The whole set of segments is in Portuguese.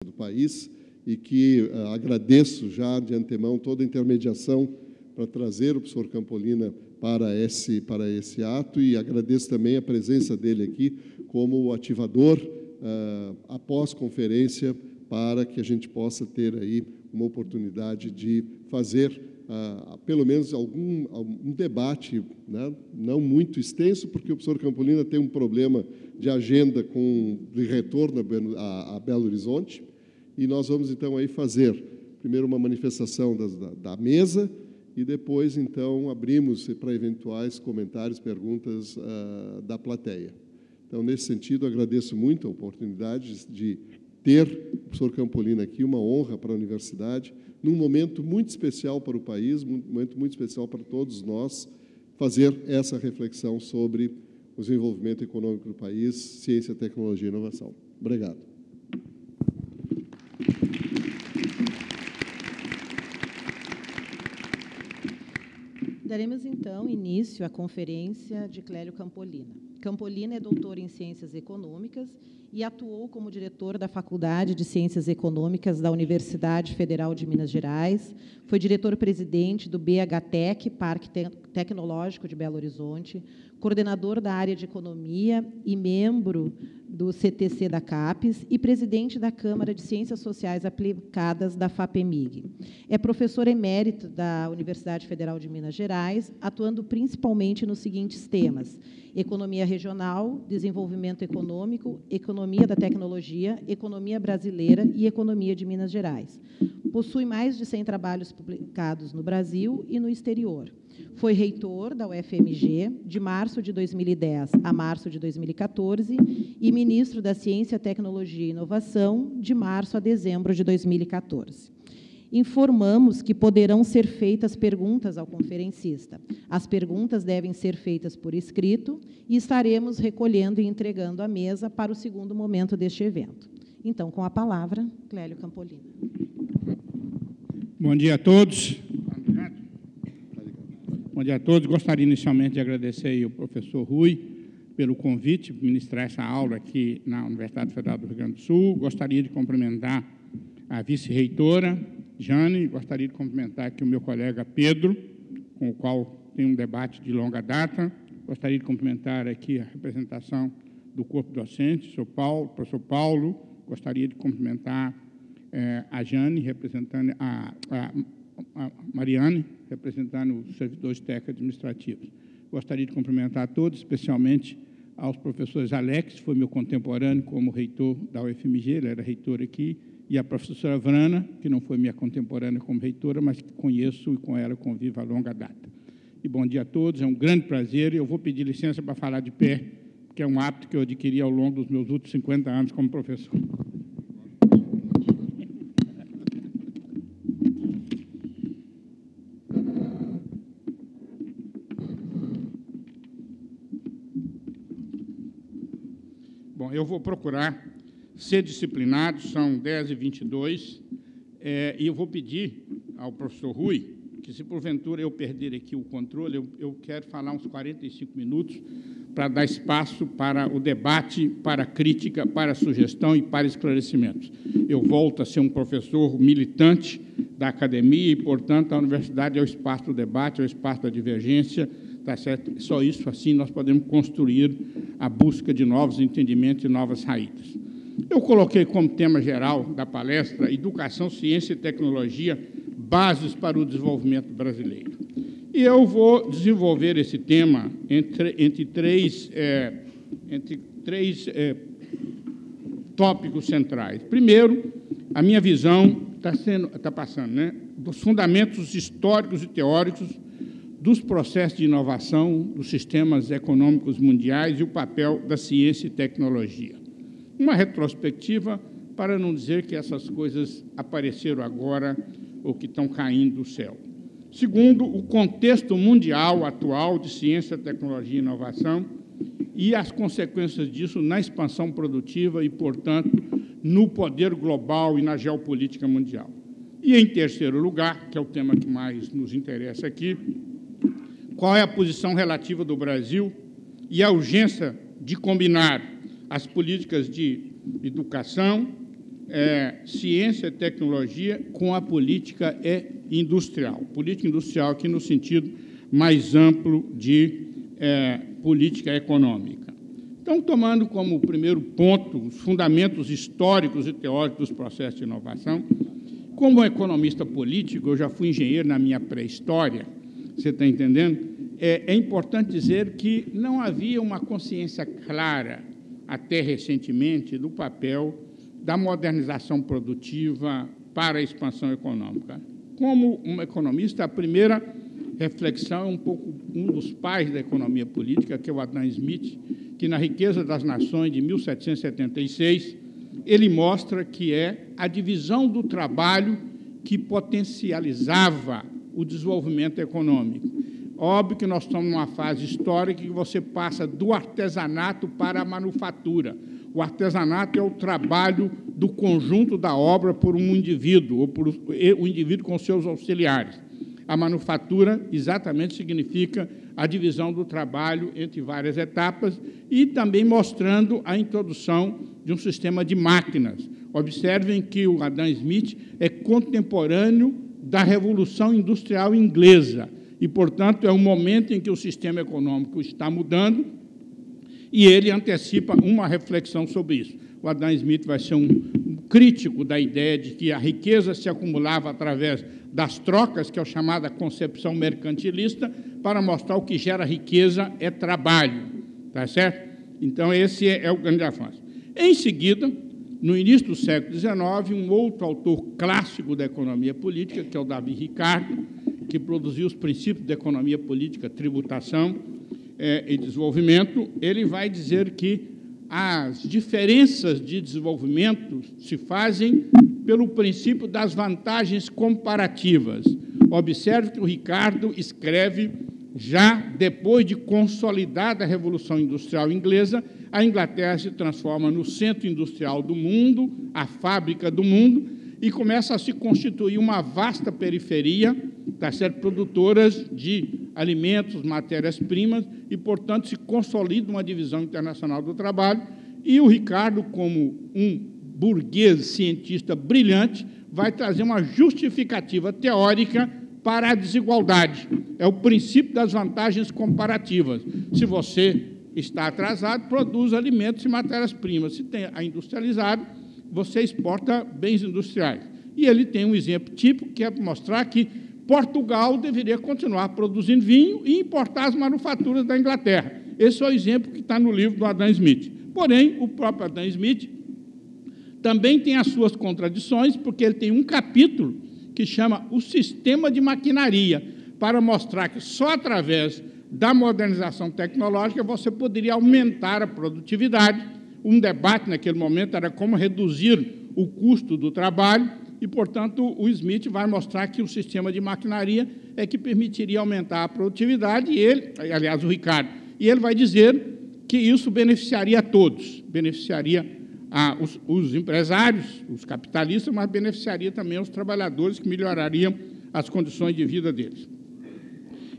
do país e que agradeço já de antemão toda a intermediação para trazer o professor Campolina para esse ato e agradeço também a presença dele aqui como ativador após conferência para que a gente possa ter aí uma oportunidade de fazer pelo menos um debate, né? Não muito extenso, porque o professor Campolina tem um problema de agenda de retorno a Belo Horizonte, e nós vamos, então, aí fazer, primeiro, uma manifestação da mesa, e depois, então, abrimos para eventuais comentários, perguntas da plateia. Então, nesse sentido, agradeço muito a oportunidade de ter o professor Campolina aqui, uma honra para a universidade, num momento muito especial para o país, um momento muito especial para todos nós, fazer essa reflexão sobre o desenvolvimento econômico do país, ciência, tecnologia e inovação. Obrigado. Daremos, então, início à conferência de Clélio Campolina. Campolina é doutor em Ciências Econômicas e atuou como diretor da Faculdade de Ciências Econômicas da Universidade Federal de Minas Gerais, foi diretor-presidente do BHTEC, Parque Tecnológico de Belo Horizonte, coordenador da área de Economia e membro do CTC da CAPES e presidente da Câmara de Ciências Sociais Aplicadas da FAPEMIG. É professor emérito da Universidade Federal de Minas Gerais, atuando principalmente nos seguintes temas: economia regional, desenvolvimento econômico, economia da tecnologia, economia brasileira e economia de Minas Gerais. Possui mais de 100 trabalhos publicados no Brasil e no exterior. Foi reitor da UFMG de março de 2010 a março de 2014 e ministro da Ciência, Tecnologia e Inovação de março a dezembro de 2014. Informamos que poderão ser feitas perguntas ao conferencista. As perguntas devem ser feitas por escrito e estaremos recolhendo e entregando à mesa para o segundo momento deste evento. Então, com a palavra, Clélio Campolina. Bom dia a todos. Bom dia a todos. Gostaria inicialmente de agradecer ao professor Rui pelo convite para ministrar essa aula aqui na Universidade Federal do Rio Grande do Sul. Gostaria de cumprimentar a vice-reitora, Jane, gostaria de cumprimentar aqui o meu colega Pedro, com o qual tenho um debate de longa data. Gostaria de cumprimentar aqui a representação do corpo docente, professor Paulo. Gostaria de cumprimentar a Jane, representando a Mariane, representando os servidores técnicos administrativos. Gostaria de cumprimentar a todos, especialmente aos professores Alex, que foi meu contemporâneo como reitor da UFMG, ele era reitor aqui, e a professora Vrana, que não foi minha contemporânea como reitora, mas que conheço e com ela convivo a longa data. E bom dia a todos, é um grande prazer, e eu vou pedir licença para falar de pé, que é um hábito que eu adquiri ao longo dos meus últimos 50 anos como professor. Bom, eu vou procurar ser disciplinado, são 10h22, e eu vou pedir ao professor Rui que, se porventura eu perder aqui o controle, eu quero falar uns 45 minutos para dar espaço para o debate, para a crítica, para a sugestão e para esclarecimentos. Eu volto a ser um professor militante da academia e, portanto, a universidade é o espaço do debate, é o espaço da divergência, tá certo? Só isso, assim, nós podemos construir a busca de novos entendimentos e novas saídas. Eu coloquei como tema geral da palestra Educação, Ciência e Tecnologia, bases para o desenvolvimento brasileiro. E eu vou desenvolver esse tema entre três tópicos centrais. Primeiro, a minha visão está passando, né, dos fundamentos históricos e teóricos dos processos de inovação dos sistemas econômicos mundiais e o papel da ciência e tecnologia. Uma retrospectiva, para não dizer que essas coisas apareceram agora ou que estão caindo do céu. Segundo, o contexto mundial atual de ciência, tecnologia e inovação e as consequências disso na expansão produtiva e, portanto, no poder global e na geopolítica mundial. E, em terceiro lugar, que é o tema que mais nos interessa aqui, qual é a posição relativa do Brasil e a urgência de combinar as políticas de educação, ciência e tecnologia com a política industrial. Política industrial aqui no sentido mais amplo de política econômica. Então, tomando como primeiro ponto os fundamentos históricos e teóricos dos processos de inovação, como economista político, eu já fui engenheiro na minha pré-história, você está entendendo? É importante dizer que não havia uma consciência clara, até recentemente, do papel da modernização produtiva para a expansão econômica. Como um economista, a primeira reflexão é um pouco um dos pais da economia política, que é o Adam Smith, que na Riqueza das Nações, de 1776, ele mostra que é a divisão do trabalho que potencializava o desenvolvimento econômico. Óbvio que nós estamos numa fase histórica que você passa do artesanato para a manufatura. O artesanato é o trabalho do conjunto da obra por um indivíduo, ou por o indivíduo com seus auxiliares. A manufatura exatamente significa a divisão do trabalho entre várias etapas e também mostrando a introdução de um sistema de máquinas. Observem que o Adam Smith é contemporâneo da Revolução Industrial Inglesa e, portanto, é um momento em que o sistema econômico está mudando e ele antecipa uma reflexão sobre isso. O Adam Smith vai ser um crítico da ideia de que a riqueza se acumulava através das trocas, que é a chamada concepção mercantilista, para mostrar o que gera riqueza é trabalho. Tá certo? Então, esse é o grande avanço. Em seguida, no início do século XIX, um outro autor clássico da economia política, que é o Davi Ricardo, que produziu os princípios da economia política, tributação e desenvolvimento, ele vai dizer que as diferenças de desenvolvimento se fazem pelo princípio das vantagens comparativas. Observe que o Ricardo escreve já depois de consolidada a Revolução Industrial Inglesa, a Inglaterra se transforma no centro industrial do mundo, a fábrica do mundo, e começa a se constituir uma vasta periferia, tá certo, produtoras de alimentos, matérias-primas, e, portanto, se consolida uma divisão internacional do trabalho, e o Ricardo, como um burguês cientista brilhante, vai trazer uma justificativa teórica para a desigualdade. É o princípio das vantagens comparativas. Se você está atrasado, produz alimentos e matérias-primas. Se tem a industrializado, você exporta bens industriais. E ele tem um exemplo típico, que é mostrar que Portugal deveria continuar produzindo vinho e importar as manufaturas da Inglaterra. Esse é o exemplo que está no livro do Adam Smith. Porém, o próprio Adam Smith também tem as suas contradições, porque ele tem um capítulo que chama o sistema de maquinaria, para mostrar que só através da modernização tecnológica você poderia aumentar a produtividade. Um debate naquele momento era como reduzir o custo do trabalho e, portanto, o Smith vai mostrar que o sistema de maquinaria é que permitiria aumentar a produtividade, e ele, aliás, o Ricardo, e ele vai dizer que isso beneficiaria a todos, beneficiaria os empresários, os capitalistas, mas beneficiaria também os trabalhadores, que melhorariam as condições de vida deles.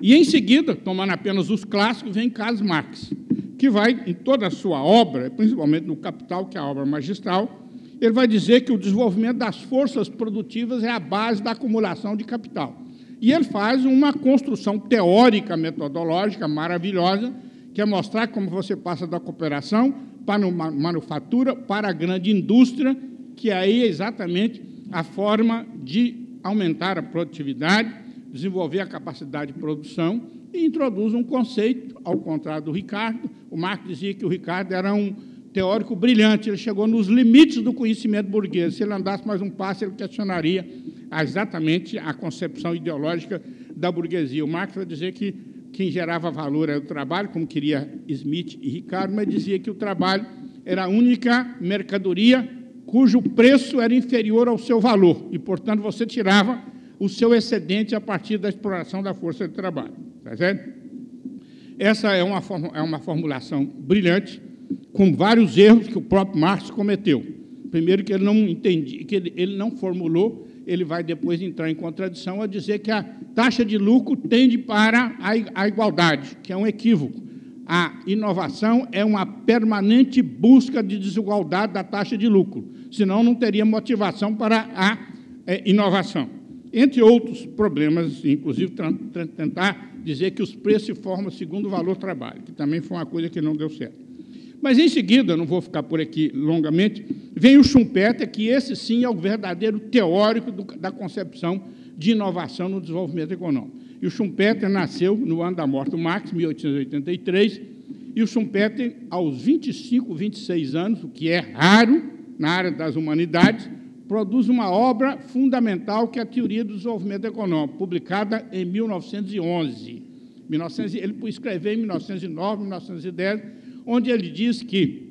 E, em seguida, tomando apenas os clássicos, vem Karl Marx, que vai, em toda a sua obra, principalmente no Capital, que é a obra magistral, ele vai dizer que o desenvolvimento das forças produtivas é a base da acumulação de capital. E ele faz uma construção teórica, metodológica, maravilhosa, que é mostrar como você passa da cooperação para a manufatura, para a grande indústria, que aí é exatamente a forma de aumentar a produtividade, desenvolver a capacidade de produção, e introduz um conceito, ao contrário do Ricardo. O Marx dizia que o Ricardo era um teórico brilhante, ele chegou nos limites do conhecimento burguês. Se ele andasse mais um passo, ele questionaria exatamente a concepção ideológica da burguesia. O Marx vai dizer que quem gerava valor era o trabalho, como queria Smith e Ricardo, mas dizia que o trabalho era a única mercadoria cujo preço era inferior ao seu valor, e, portanto, você tirava o seu excedente a partir da exploração da força de trabalho. Tá certo? Essa é uma formulação brilhante, com vários erros que o próprio Marx cometeu. Primeiro, que ele não entendia, que ele não formulou, ele vai depois entrar em contradição a dizer que a taxa de lucro tende para a igualdade, que é um equívoco. A inovação é uma permanente busca de desigualdade da taxa de lucro. senão não teria motivação para a inovação. Entre outros problemas, inclusive tentar dizer que os preços se formam segundo o valor trabalho, que também foi uma coisa que não deu certo. Mas, em seguida, não vou ficar por aqui longamente, vem o Schumpeter, que esse sim é o verdadeiro teórico da concepção de inovação no desenvolvimento econômico. E o Schumpeter nasceu no ano da morte do Marx, 1883, e o Schumpeter, aos 25, 26 anos, o que é raro na área das humanidades, produz uma obra fundamental, que é a Teoria do Desenvolvimento Econômico, publicada em 1911. Ele escreveu em 1909, 1910, onde ele diz que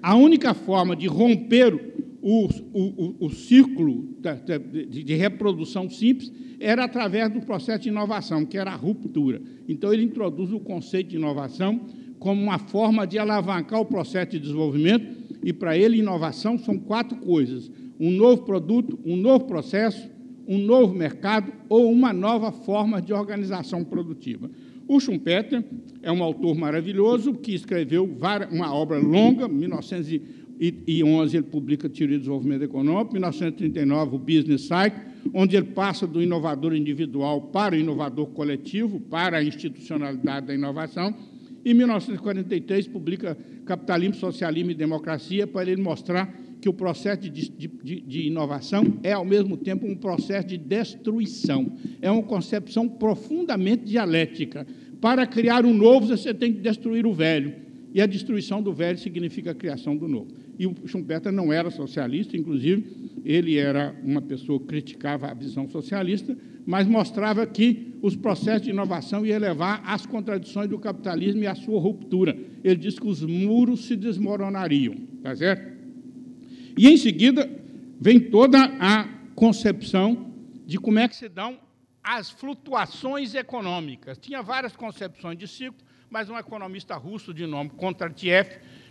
a única forma de romper o ciclo de reprodução simples era através do processo de inovação, que era a ruptura. Então, ele introduz o conceito de inovação como uma forma de alavancar o processo de desenvolvimento, e, para ele, inovação são 4 coisas: um novo produto, um novo processo, um novo mercado ou uma nova forma de organização produtiva. O Schumpeter é um autor maravilhoso que escreveu uma obra longa. Em 1911, ele publica a Teoria do Desenvolvimento Econômico, em 1939, o Business Cycle, onde ele passa do inovador individual para o inovador coletivo, para a institucionalidade da inovação. Em 1943, publica Capitalismo, Socialismo e Democracia, para ele mostrar que o processo de inovação é, ao mesmo tempo, um processo de destruição. É uma concepção profundamente dialética. Para criar um novo, você tem que destruir o velho. E a destruição do velho significa a criação do novo. E o Schumpeter não era socialista, inclusive, ele era uma pessoa que criticava a visão socialista, mas mostrava que os processos de inovação iam levar às contradições do capitalismo e à sua ruptura. Ele diz que os muros se desmoronariam, tá certo? E, em seguida, vem toda a concepção de como é que se dão as flutuações econômicas. Tinha várias concepções de ciclo, mas um economista russo de nome Kondratiev,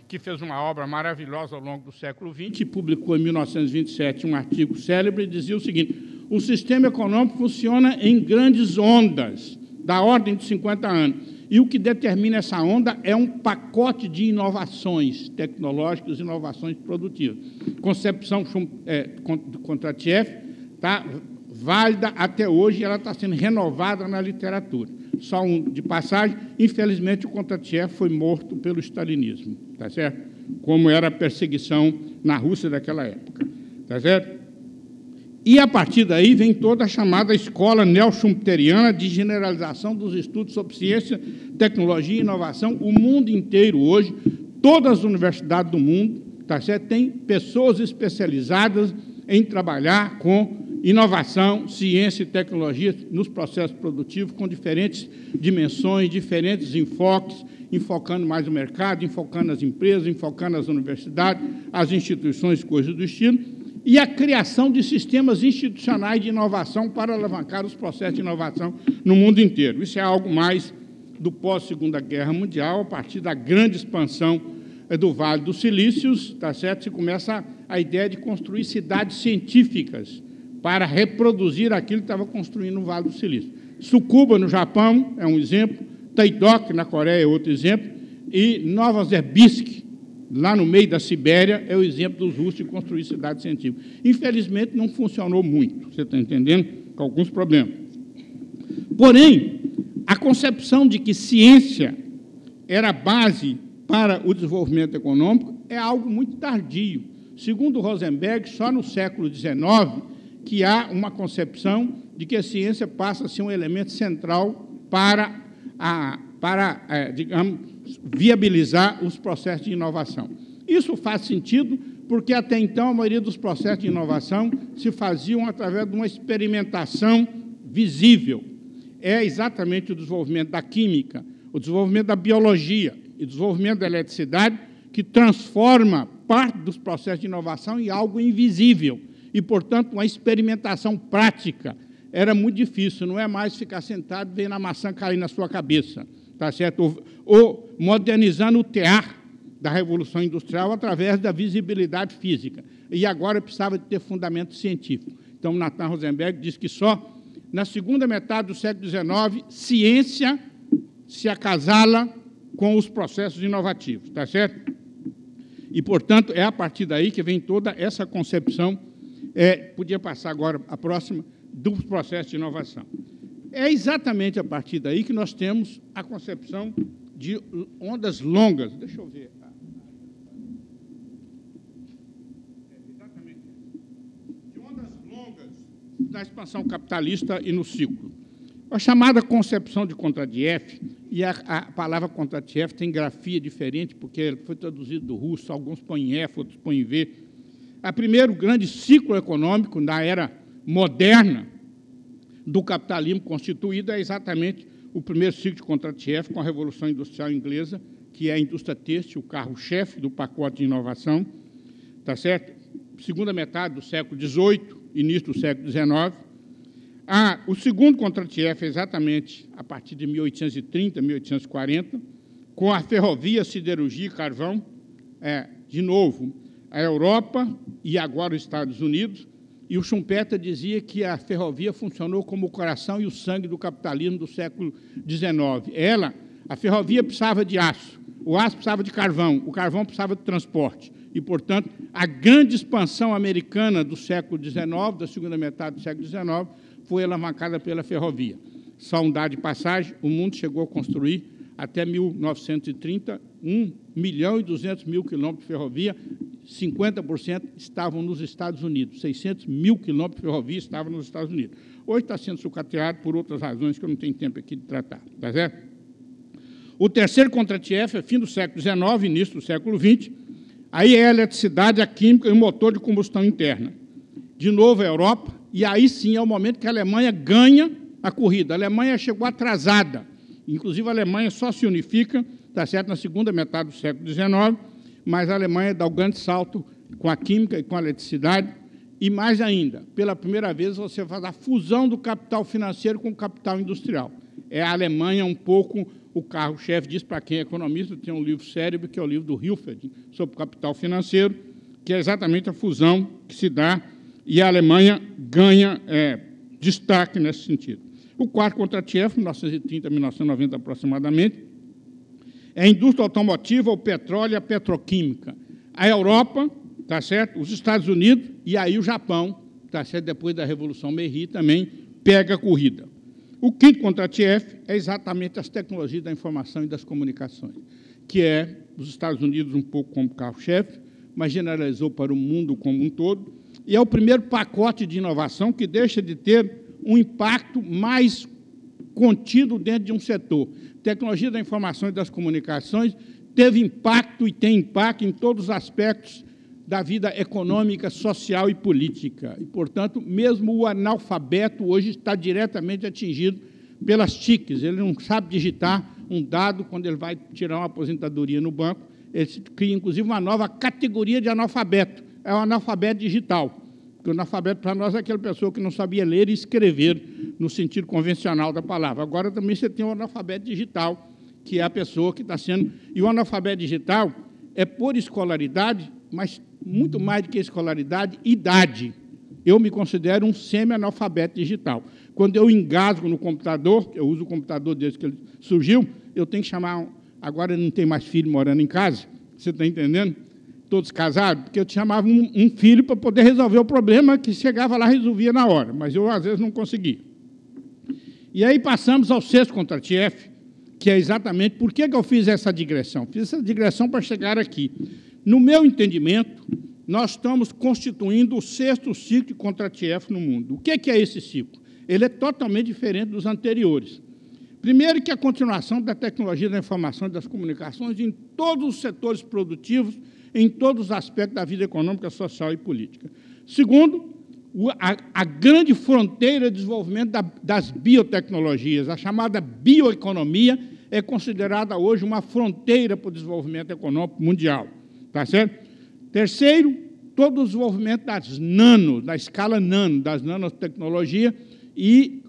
que fez uma obra maravilhosa ao longo do século XX, e publicou em 1927 um artigo célebre, e dizia o seguinte: o sistema econômico funciona em grandes ondas, da ordem de 50 anos, e o que determina essa onda é um pacote de inovações tecnológicas, inovações produtivas. Concepção de Kondratiev está válida até hoje, e ela está sendo renovada na literatura. Só de passagem, infelizmente, o Kondratiev foi morto pelo stalinismo, tá certo? Como era a perseguição na Rússia daquela época, tá certo? E, a partir daí, vem toda a chamada escola neo-schumpeteriana de generalização dos estudos sobre ciência, tecnologia e inovação. O mundo inteiro, hoje, todas as universidades do mundo, tá certo? Tem pessoas especializadas em trabalhar com inovação, ciência e tecnologia nos processos produtivos, com diferentes dimensões, diferentes enfoques, enfocando mais o mercado, enfocando as empresas, enfocando as universidades, as instituições, coisas do estilo, e a criação de sistemas institucionais de inovação para alavancar os processos de inovação no mundo inteiro. Isso é algo mais do pós-Segunda Guerra Mundial, a partir da grande expansão do Vale dos Silícios, tá certo? Se começa a ideia de construir cidades científicas para reproduzir aquilo que estava construindo no Vale do Silício. Tsukuba, no Japão, é um exemplo, Taidok, na Coreia, é outro exemplo, e Novosibirsk, lá no meio da Sibéria, é o exemplo dos russos de construir cidades científicas. Infelizmente, não funcionou muito, você está entendendo? Com alguns problemas. Porém, a concepção de que ciência era a base para o desenvolvimento econômico é algo muito tardio. Segundo Rosenberg, só no século XIX que há uma concepção de que a ciência passa a ser um elemento central para digamos, viabilizar os processos de inovação. Isso faz sentido porque, até então, a maioria dos processos de inovação se faziam através de uma experimentação visível. É exatamente o desenvolvimento da química, o desenvolvimento da biologia e o desenvolvimento da eletricidade que transforma parte dos processos de inovação em algo invisível. E, portanto, uma experimentação prática era muito difícil, não é mais ficar sentado e vendo a maçã cair na sua cabeça, tá certo? Ou modernizando o tear da Revolução Industrial através da visibilidade física. E agora precisava de ter fundamento científico. Então, Nathan Rosenberg diz que só na segunda metade do século XIX, ciência se acasala com os processos inovativos, tá certo? E, portanto, é a partir daí que vem toda essa concepção, podia passar agora a próxima, do processo de inovação. É exatamente a partir daí que nós temos a concepção de ondas longas. Deixa eu ver. Exatamente. De ondas longas na expansão capitalista e no ciclo. A chamada concepção de Kondratiev, e a palavra Kondratiev tem grafia diferente, porque foi traduzido do russo, alguns põem em F, outros põem em V. O primeiro grande ciclo econômico na era moderna do capitalismo constituído é exatamente o primeiro ciclo de Kondratiev, com a Revolução Industrial Inglesa, que é a indústria têxtil, o carro-chefe do pacote de inovação, tá certo? Segunda metade do século XVIII, início do século XIX. O segundo Kondratiev é exatamente a partir de 1830, 1840, com a ferrovia, siderurgia e carvão, de novo, a Europa e agora os Estados Unidos, e o Schumpeter dizia que a ferrovia funcionou como o coração e o sangue do capitalismo do século XIX. A ferrovia precisava de aço, o aço precisava de carvão, o carvão precisava de transporte. E, portanto, a grande expansão americana do século XIX, da segunda metade do século XIX, foi alavancada pela ferrovia. Só um dado de passagem, o mundo chegou a construir, até 1930, 1.200.000 quilômetros de ferrovia, 50% estavam nos Estados Unidos, 600.000 quilômetros de ferrovia estavam nos Estados Unidos. Hoje está sendo sucateado por outras razões que eu não tenho tempo aqui de tratar. Tá certo? O terceiro Kondratiev é fim do século XIX, início do século XX, aí é a eletricidade, a química e o motor de combustão interna. De novo a Europa, e aí sim é o momento que a Alemanha ganha a corrida. A Alemanha chegou atrasada, inclusive a Alemanha só se unifica, tá certo, na segunda metade do século XIX, mas a Alemanha dá o grande salto com a química e com a eletricidade, e mais ainda, pela primeira vez você faz a fusão do capital financeiro com o capital industrial. É a Alemanha um pouco o carro-chefe disso, para quem é economista, tem um livro cérebro, que é o livro do Hilferd, sobre o capital financeiro, que é exatamente a fusão que se dá, e a Alemanha ganha destaque nesse sentido. O quarto Kondratiev, 1930 a 1990 aproximadamente, é a indústria automotiva, o petróleo e a petroquímica. A Europa, tá certo? Os Estados Unidos e aí o Japão, tá certo? Depois da Revolução Meiji também pega a corrida. O quinto Kondratiev é exatamente as tecnologias da informação e das comunicações, que é os Estados Unidos um pouco como carro-chefe, mas generalizou para o mundo como um todo, e é o primeiro pacote de inovação que deixa de ter um impacto mais contido dentro de um setor. Tecnologia da informação e das comunicações teve impacto e tem impacto em todos os aspectos da vida econômica, social e política. E, portanto, mesmo o analfabeto hoje está diretamente atingido pelas TICs. Ele não sabe digitar um dado quando ele vai tirar uma aposentadoria no banco. Ele cria, inclusive, uma nova categoria de analfabeto. É o analfabeto digital. Porque o analfabeto, para nós, é aquela pessoa que não sabia ler e escrever no sentido convencional da palavra. Agora, também, você tem o analfabeto digital, que é a pessoa que está sendo... E o analfabeto digital é por escolaridade, mas muito mais do que escolaridade, idade. Eu me considero um semi-analfabeto digital. Quando eu engasgo no computador, eu uso o computador desde que ele surgiu, eu tenho que chamar... Agora não tem mais filho morando em casa, você está entendendo? Todos casados, porque eu chamava um filho para poder resolver o problema, que chegava lá e resolvia na hora, mas eu, às vezes, não conseguia. E aí passamos ao sexto Kondratiev, que é exatamente por que eu fiz essa digressão. Fiz essa digressão para chegar aqui. No meu entendimento, nós estamos constituindo o sexto ciclo de Kondratiev no mundo. O que é esse ciclo? Ele é totalmente diferente dos anteriores. Primeiro, que a continuação da tecnologia da informação e das comunicações em todos os setores produtivos, em todos os aspectos da vida econômica, social e política. Segundo, a grande fronteira de desenvolvimento das biotecnologias, a chamada bioeconomia, é considerada hoje uma fronteira para o desenvolvimento econômico mundial. Tá certo? Terceiro, todo o desenvolvimento das da escala nano, das nanotecnologias, e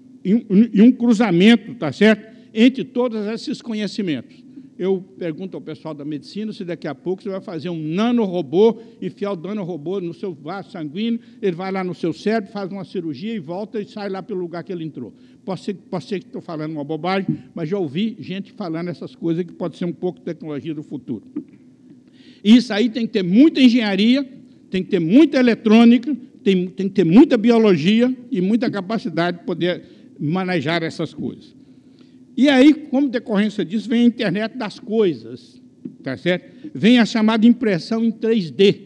um cruzamento, tá certo, entre todos esses conhecimentos. Eu pergunto ao pessoal da medicina se daqui a pouco você vai fazer um nanorobô, enfiar o nanorobô no seu vaso sanguíneo, ele vai lá no seu cérebro, faz uma cirurgia e volta e sai lá pelo lugar que ele entrou. Pode ser que estou falando uma bobagem, mas já ouvi gente falando essas coisas que pode ser um pouco tecnologia do futuro. E isso aí tem que ter muita engenharia, tem que ter muita eletrônica, tem que ter muita biologia e muita capacidade de poder manejar essas coisas. E aí, como decorrência disso, vem a internet das coisas, tá certo? Vem a chamada impressão em 3D.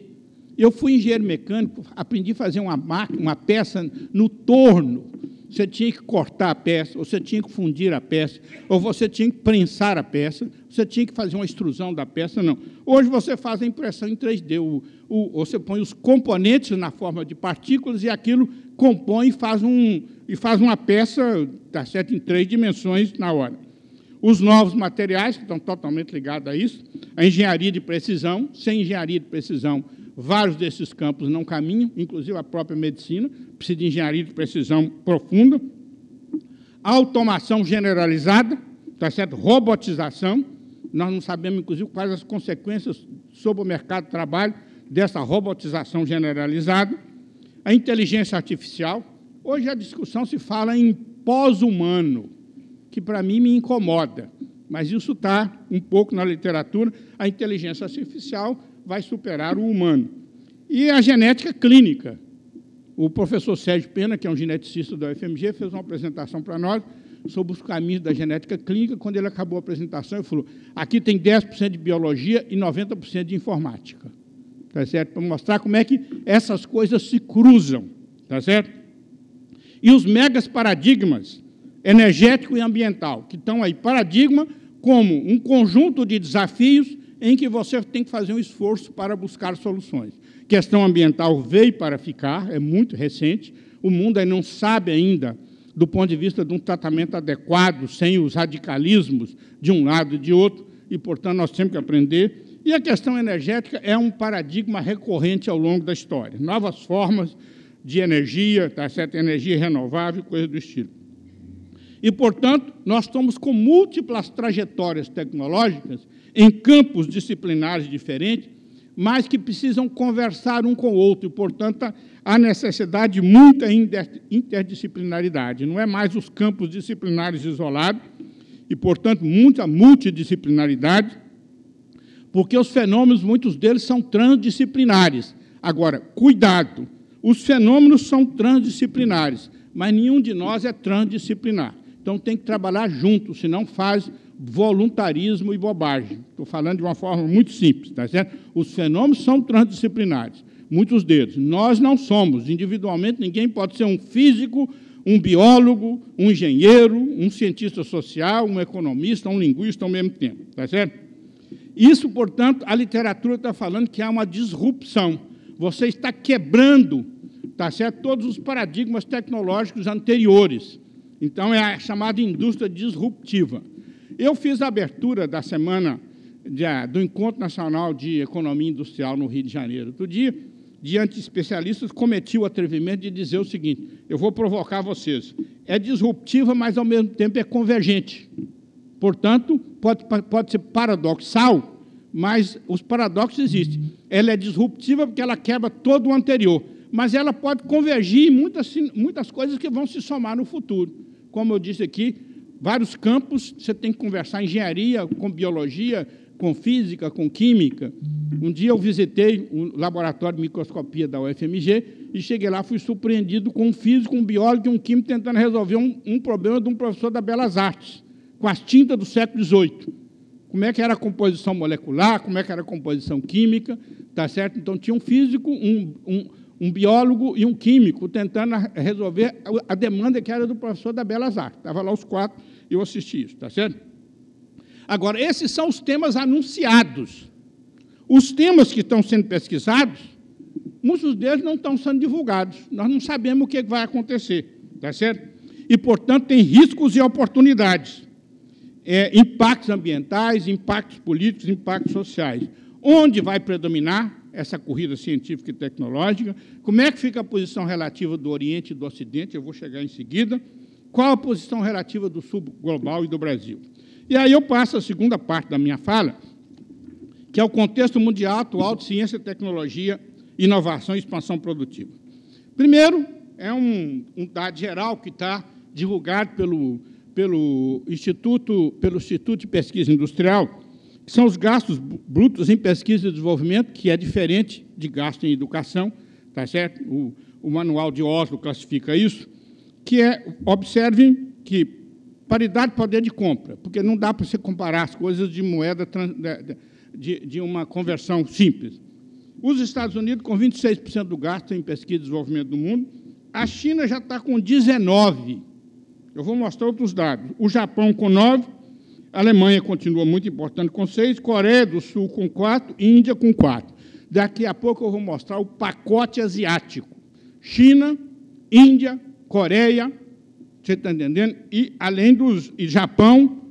Eu fui engenheiro mecânico, aprendi a fazer uma peça no torno. Você tinha que cortar a peça, ou você tinha que fundir a peça, ou você tinha que prensar a peça, você tinha que fazer uma extrusão da peça, não. Hoje você faz a impressão em 3D, você põe os componentes na forma de partículas e aquilo compõe e faz uma peça, tá certo, em 3 dimensões na hora. Os novos materiais, que estão totalmente ligados a isso, a engenharia de precisão, sem engenharia de precisão, vários desses campos não caminham, inclusive a própria medicina, precisa de engenharia de precisão profunda. A automação generalizada, tá certo? Robotização, nós não sabemos, inclusive, quais as consequências sobre o mercado de trabalho dessa robotização generalizada. A inteligência artificial, hoje a discussão se fala em pós-humano, que para mim me incomoda, mas isso está um pouco na literatura, a inteligência artificial vai superar o humano. E a genética clínica. O professor Sérgio Pena, que é um geneticista da UFMG, fez uma apresentação para nós sobre os caminhos da genética clínica. Quando ele acabou a apresentação, ele falou, aqui tem 10% de biologia e 90% de informática. Tá certo? Para mostrar como é que essas coisas se cruzam. Tá certo? E os megas paradigmas, energético e ambiental, que estão aí. Paradigma como um conjunto de desafios em que você tem que fazer um esforço para buscar soluções. Questão ambiental veio para ficar, é muito recente, o mundo aí não sabe ainda, do ponto de vista de um tratamento adequado, sem os radicalismos de um lado e de outro, e, portanto, nós temos que aprender. E a questão energética é um paradigma recorrente ao longo da história. Novas formas de energia, tá certo? Energia renovável, coisa do estilo. E, portanto, nós estamos com múltiplas trajetórias tecnológicas em campos disciplinares diferentes, mas que precisam conversar um com o outro, e, portanto, há necessidade de muita interdisciplinaridade. Não é mais os campos disciplinares isolados, e, portanto, muita multidisciplinaridade, porque os fenômenos, muitos deles, são transdisciplinares. Agora, cuidado, os fenômenos são transdisciplinares, mas nenhum de nós é transdisciplinar. Então, tem que trabalhar junto, senão faz voluntarismo e bobagem. Estou falando de uma forma muito simples, tá certo? Os fenômenos são transdisciplinares, muitos deles. Nós não somos. Individualmente, ninguém pode ser um físico, um biólogo, um engenheiro, um cientista social, um economista, um linguista ao mesmo tempo, tá certo? Isso, portanto, a literatura está falando que há uma disrupção. Você está quebrando, tá certo, todos os paradigmas tecnológicos anteriores. Então, é a chamada indústria disruptiva. Eu fiz a abertura da semana do Encontro Nacional de Economia Industrial no Rio de Janeiro. Outro dia, diante de especialistas, cometi o atrevimento de dizer o seguinte, eu vou provocar vocês, é disruptiva, mas, ao mesmo tempo, é convergente. Portanto, pode ser paradoxal, mas os paradoxos existem. Ela é disruptiva porque ela quebra todo o anterior, mas ela pode convergir em muitas coisas que vão se somar no futuro. Como eu disse aqui, vários campos, você tem que conversar engenharia, com biologia, com física, com química. Um dia eu visitei um laboratório de microscopia da UFMG e cheguei lá, fui surpreendido com um físico, um biólogo e um químico tentando resolver um problema de um professor da Belas Artes, com as tintas do século XVIII. Como é que era a composição molecular, como é que era a composição química, tá certo? Então, tinha um físico, um biólogo e um químico tentando resolver a demanda que era do professor da Belas Artes. Estava lá os 4 e eu assisti isso, tá certo? Agora, esses são os temas anunciados. Os temas que estão sendo pesquisados, muitos deles não estão sendo divulgados. Nós não sabemos o que vai acontecer, tá certo? E, portanto, tem riscos e oportunidades. Impactos ambientais, impactos políticos, impactos sociais. Onde vai predominar essa corrida científica e tecnológica? Como é que fica a posição relativa do Oriente e do Ocidente? Eu vou chegar em seguida. Qual a posição relativa do Sul global e do Brasil? E aí eu passo a segunda parte da minha fala, que é o contexto mundial atual de ciência, tecnologia, inovação e expansão produtiva. Primeiro, é um dado geral que está divulgado pelo Instituto de Pesquisa Industrial, são os gastos brutos em pesquisa e desenvolvimento, que é diferente de gasto em educação, tá certo? O manual de Oslo classifica isso, que é, observem que paridade de poder de compra, porque não dá para você comparar as coisas de moeda, de uma conversão simples. Os Estados Unidos, com 26% do gasto em pesquisa e desenvolvimento do mundo, a China já está com 19%. Eu vou mostrar outros dados. O Japão com 9%, a Alemanha continua muito importante com 6%, Coreia do Sul com 4%, Índia com 4%. Daqui a pouco eu vou mostrar o pacote asiático. China, Índia, Coreia, você está entendendo? E além dos... E Japão,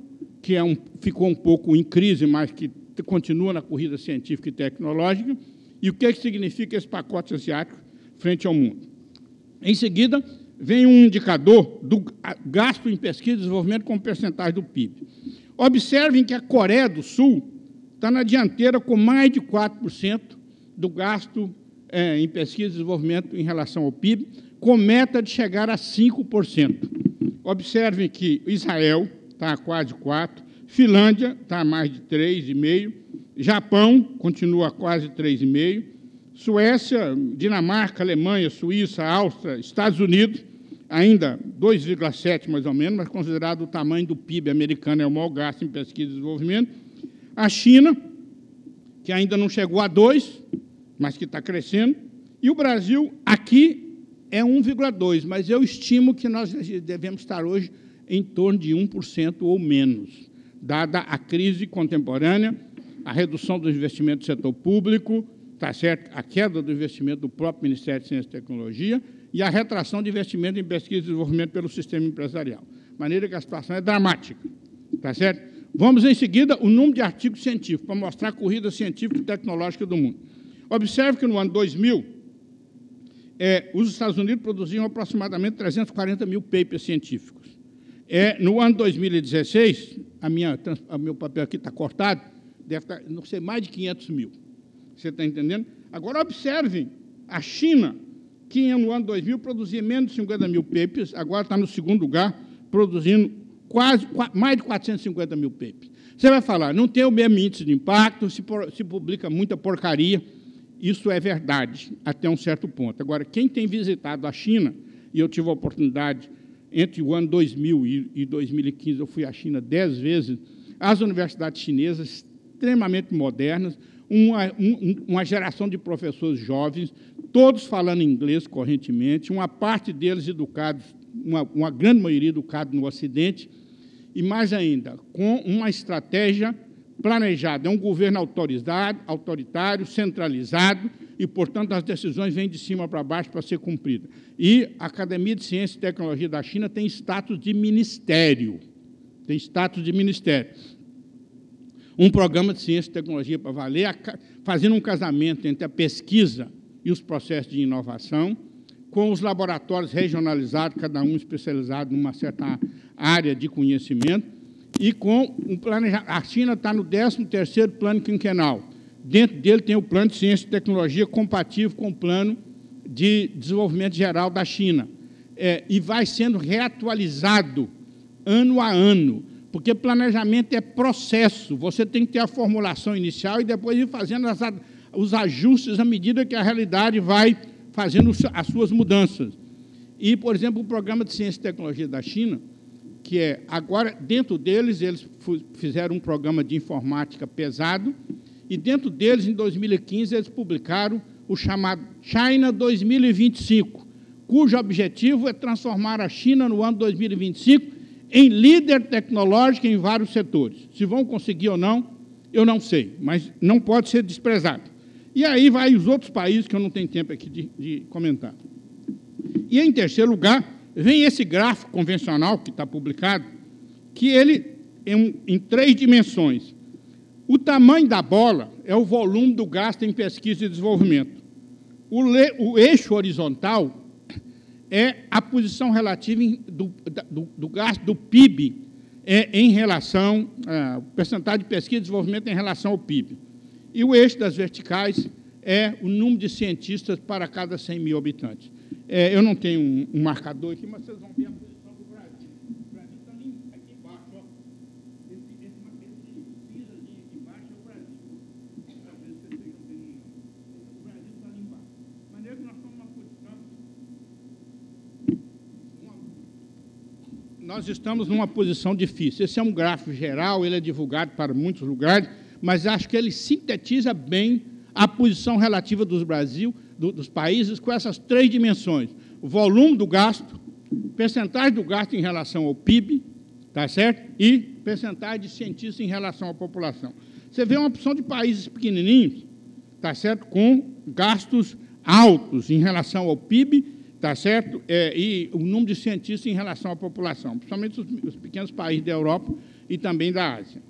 que ficou um pouco em crise, mas que continua na corrida científica e tecnológica. E o que significa esse pacote asiático frente ao mundo? Em seguida, vem um indicador do gasto em pesquisa e desenvolvimento como percentagem do PIB. Observem que a Coreia do Sul está na dianteira com mais de 4% do gasto em pesquisa e desenvolvimento em relação ao PIB, com meta de chegar a 5%. Observem que Israel está a quase 4%, Finlândia está a mais de 3,5%, Japão continua a quase 3,5%, Suécia, Dinamarca, Alemanha, Suíça, Áustria, Estados Unidos, ainda 2,7% mais ou menos, mas considerado o tamanho do PIB americano, é o maior gasto em pesquisa e desenvolvimento. A China, que ainda não chegou a 2%, mas que está crescendo. E o Brasil, aqui, é 1,2%, mas eu estimo que nós devemos estar hoje em torno de 1% ou menos, dada a crise contemporânea, a redução dos investimentos do setor público, tá certo? A queda do investimento do próprio Ministério de Ciência e Tecnologia e a retração de investimento em pesquisa e desenvolvimento pelo sistema empresarial. De maneira que a situação é dramática. Tá certo? Vamos, em seguida, o número de artigos científicos, para mostrar a corrida científica e tecnológica do mundo. Observe que, no ano 2000, os Estados Unidos produziam aproximadamente 340 mil papers científicos. No ano 2016, o meu papel aqui está cortado, deve estar, não sei, mais de 500 mil. Você está entendendo? Agora, observem, a China, que no ano 2000 produzia menos de 50 mil papers, agora está no segundo lugar, produzindo mais de 450 mil papers. Você vai falar, não tem o mesmo índice de impacto, se publica muita porcaria. Isso é verdade, até um certo ponto. Agora, quem tem visitado a China, e eu tive a oportunidade, entre o ano 2000 e 2015, eu fui à China 10 vezes, as universidades chinesas extremamente modernas, uma geração de professores jovens, todos falando inglês correntemente, uma parte deles educados, uma grande maioria educados no Ocidente, e mais ainda, com uma estratégia planejada. É um governo autoritário, centralizado, e, portanto, as decisões vêm de cima para baixo para ser cumpridas. E a Academia de Ciência e Tecnologia da China tem status de ministério. Tem status de ministério. Um programa de ciência e tecnologia para valer, fazendo um casamento entre a pesquisa e os processos de inovação, com os laboratórios regionalizados, cada um especializado numa certa área de conhecimento, e com um planejamento. A China está no 13º plano quinquenal. Dentro dele tem o plano de ciência e tecnologia compatível com o plano de desenvolvimento geral da China. E vai sendo reatualizado ano a ano, porque planejamento é processo. Você tem que ter a formulação inicial e depois ir fazendo os ajustes à medida que a realidade vai fazendo as suas mudanças. E, por exemplo, o Programa de Ciência e Tecnologia da China, que agora, dentro deles, eles fizeram um programa de informática pesado, e dentro deles, em 2015, eles publicaram o chamado China 2025, cujo objetivo é transformar a China, no ano 2025, em líder tecnológico em vários setores. Se vão conseguir ou não, eu não sei, mas não pode ser desprezado. E aí vai os outros países, que eu não tenho tempo aqui de comentar. E, em terceiro lugar, vem esse gráfico convencional que está publicado, que ele é em 3 dimensões. O tamanho da bola é o volume do gasto em pesquisa e desenvolvimento. O eixo horizontal é a posição relativa do gasto do PIB em relação à percentagem de pesquisa e desenvolvimento em relação ao PIB. E o eixo das verticais é o número de cientistas para cada 100 mil habitantes. Eu não tenho um marcador aqui, mas vocês vão ver a posição do Brasil. O Brasil está aqui embaixo. Ó. Esse cinza de embaixo nós estamos numa posição difícil. Esse é um gráfico geral, ele é divulgado para muitos lugares, mas acho que ele sintetiza bem a posição relativa dos países com essas três dimensões: o volume do gasto, percentagem do gasto em relação ao PIB, tá certo? E percentagem de cientistas em relação à população. Você vê uma opção de países pequenininhos, tá certo? Com gastos altos em relação ao PIB, tá certo? E o número de cientistas em relação à população, principalmente os pequenos países da Europa e também da Ásia.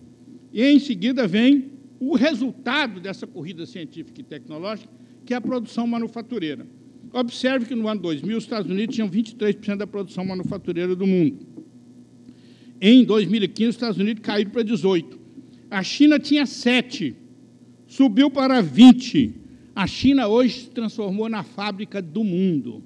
E, em seguida, vem o resultado dessa corrida científica e tecnológica, que é a produção manufatureira. Observe que, no ano 2000, os Estados Unidos tinham 23% da produção manufatureira do mundo. Em 2015, os Estados Unidos caíram para 18%. A China tinha 7%, subiu para 20%. A China hoje se transformou na fábrica do mundo.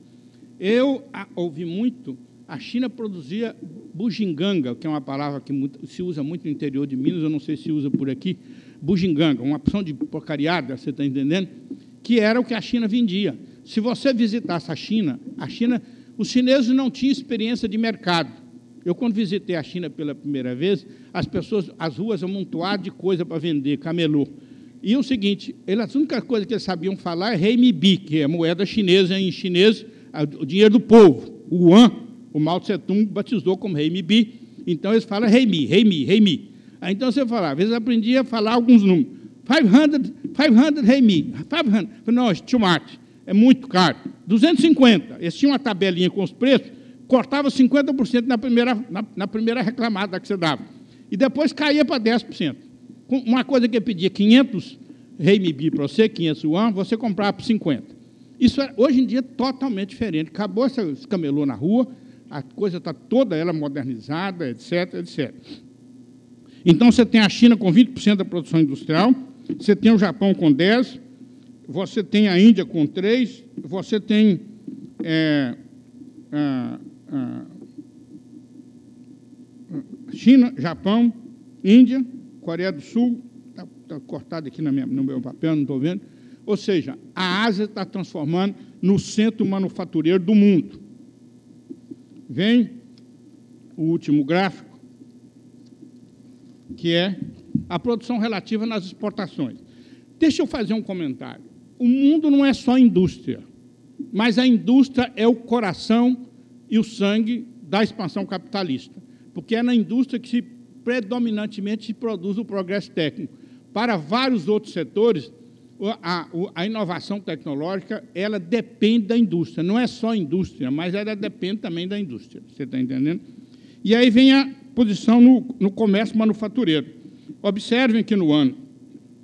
Eu ouvi muito, a China produzia bugiganga, que é uma palavra que se usa muito no interior de Minas, eu não sei se usa por aqui, bugiganga, uma opção de porcariada, você está entendendo? Que era o que a China vendia. Se você visitasse a China, os chineses não tinham experiência de mercado. Eu, quando visitei a China pela primeira vez, as ruas amontoadas de coisa para vender, camelô. E o seguinte, a única coisa que eles sabiam falar é renminbi, que é moeda chinesa em chinês, o dinheiro do povo. O yuan, o Mao Tse-tung batizou como renminbi, então eles falam renminbi. Aí, então você falava, às vezes aprendia a falar alguns números. 500 renminbi, 500. Não, it's too much, é muito caro. 250, eles tinham uma tabelinha com os preços, cortava 50% na primeira reclamada que você dava. E depois caía para 10%. Uma coisa que eu pedia 500 renminbi para você, 500 yuan, você comprava por 50. Isso hoje em dia é totalmente diferente. Acabou esse camelô na rua, a coisa está toda ela modernizada, etc., etc. Então, você tem a China com 20% da produção industrial, você tem o Japão com 10%, você tem a Índia com 3%, você tem China, Japão, Índia, Coreia do Sul, está cortado aqui no meu papel, não estou vendo. Ou seja, a Ásia está transformando no centro manufatureiro do mundo. Vem o último gráfico, que é a produção relativa nas exportações. Deixa eu fazer um comentário. O mundo não é só indústria, mas a indústria é o coração e o sangue da expansão capitalista, porque é na indústria que predominantemente se produz o progresso técnico. Para vários outros setores, a inovação tecnológica, ela depende da indústria. Não é só a indústria, mas ela depende também da indústria. Você está entendendo? E aí vem a posição no comércio manufatureiro. Observem que no ano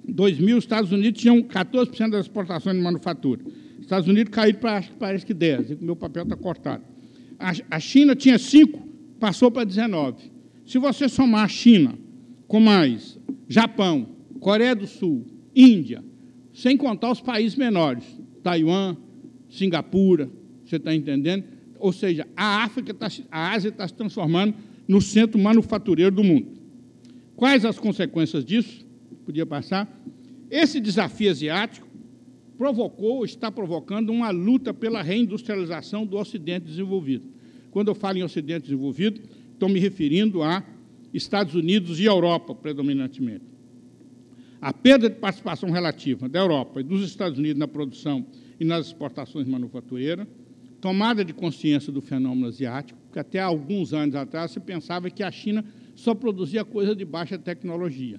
2000, os Estados Unidos tinham 14% das exportações de manufatura. Os Estados Unidos caíram para, parece que 10%. Meu papel está cortado. A China tinha 5%, passou para 19%. Se você somar a China com mais Japão, Coreia do Sul, Índia, sem contar os países menores, Taiwan, Singapura, você está entendendo? Ou seja, a Ásia está se transformando no centro manufatureiro do mundo. Quais as consequências disso? Podia passar. Esse desafio asiático está provocando uma luta pela reindustrialização do Ocidente desenvolvido. Quando eu falo em Ocidente desenvolvido, estou me referindo a Estados Unidos e Europa, predominantemente. A perda de participação relativa da Europa e dos Estados Unidos na produção e nas exportações manufatureiras, tomada de consciência do fenômeno asiático, porque até alguns anos atrás se pensava que a China só produzia coisa de baixa tecnologia.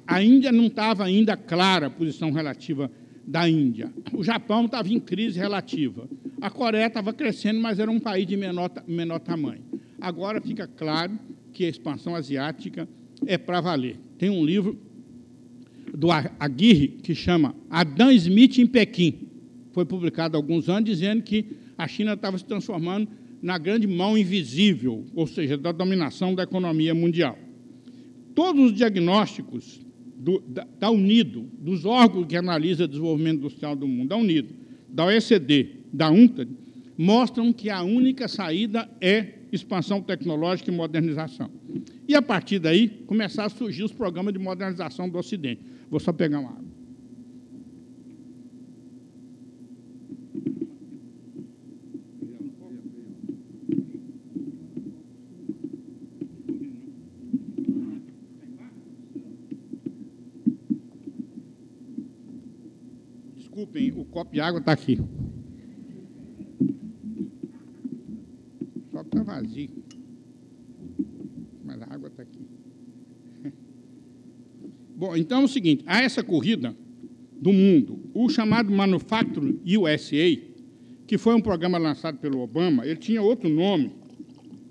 A Índia não estava ainda clara a posição relativa da Índia. O Japão estava em crise relativa. A Coreia estava crescendo, mas era um país de menor tamanho. Agora fica claro que a expansão asiática é para valer. Tem um livro do Aguirre que chama Adam Smith em Pequim. Foi publicado há alguns anos, dizendo que a China estava se transformando na grande mão invisível, ou seja, da dominação da economia mundial. Todos os diagnósticos da UNIDO, dos órgãos que analisam o desenvolvimento industrial do mundo, da UNIDO, da OECD, da UNCTAD, mostram que a única saída é expansão tecnológica e modernização. E, a partir daí, começar a surgir os programas de modernização do Ocidente. Vou só pegar uma água. Desculpem, o copo de água está aqui. Só que está vazio. Mas a água está aqui. Bom, então é o seguinte, há essa corrida do mundo, o chamado Manufacturing USA, que foi um programa lançado pelo Obama, ele tinha outro nome,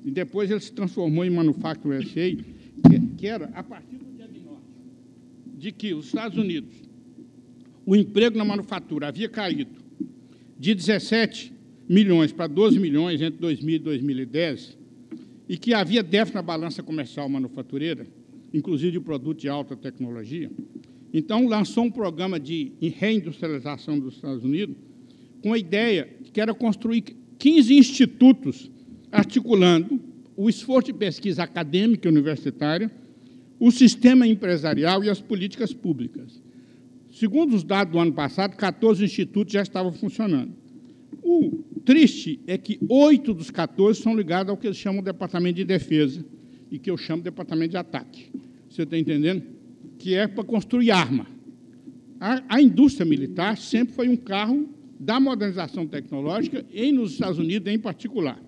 e depois ele se transformou em Manufacturing USA, que era a partir do diagnóstico de que os Estados Unidos, o emprego na manufatura havia caído de 17 milhões para 12 milhões entre 2000 e 2010, e que havia déficit na balança comercial manufatureira, inclusive de produtos de alta tecnologia. Então, lançou um programa de reindustrialização dos Estados Unidos com a ideia que era construir 15 institutos articulando o esforço de pesquisa acadêmica e universitária, o sistema empresarial e as políticas públicas. Segundo os dados do ano passado, 14 institutos já estavam funcionando. O triste é que 8 dos 14 são ligados ao que eles chamam de Departamento de Defesa e que eu chamo de Departamento de Ataque. Você está entendendo? Que é para construir arma. A indústria militar sempre foi um carro da modernização tecnológica, e nos Estados Unidos em particular.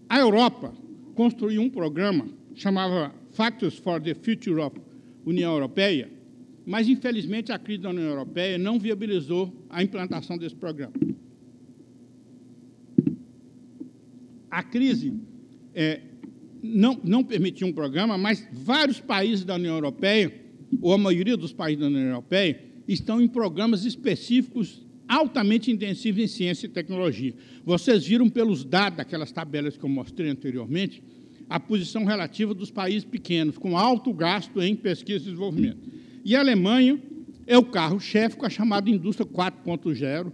A Europa construiu um programa, chamava Factors for the Future of União Europeia, mas, infelizmente, a crise da União Europeia não viabilizou a implantação desse programa. A crise não permitiu um programa, mas vários países da União Europeia, ou a maioria dos países da União Europeia, estão em programas específicos altamente intensivos em ciência e tecnologia. Vocês viram pelos dados daquelas tabelas que eu mostrei anteriormente, a posição relativa dos países pequenos, com alto gasto em pesquisa e desenvolvimento. E a Alemanha é o carro-chefe com a chamada indústria 4.0,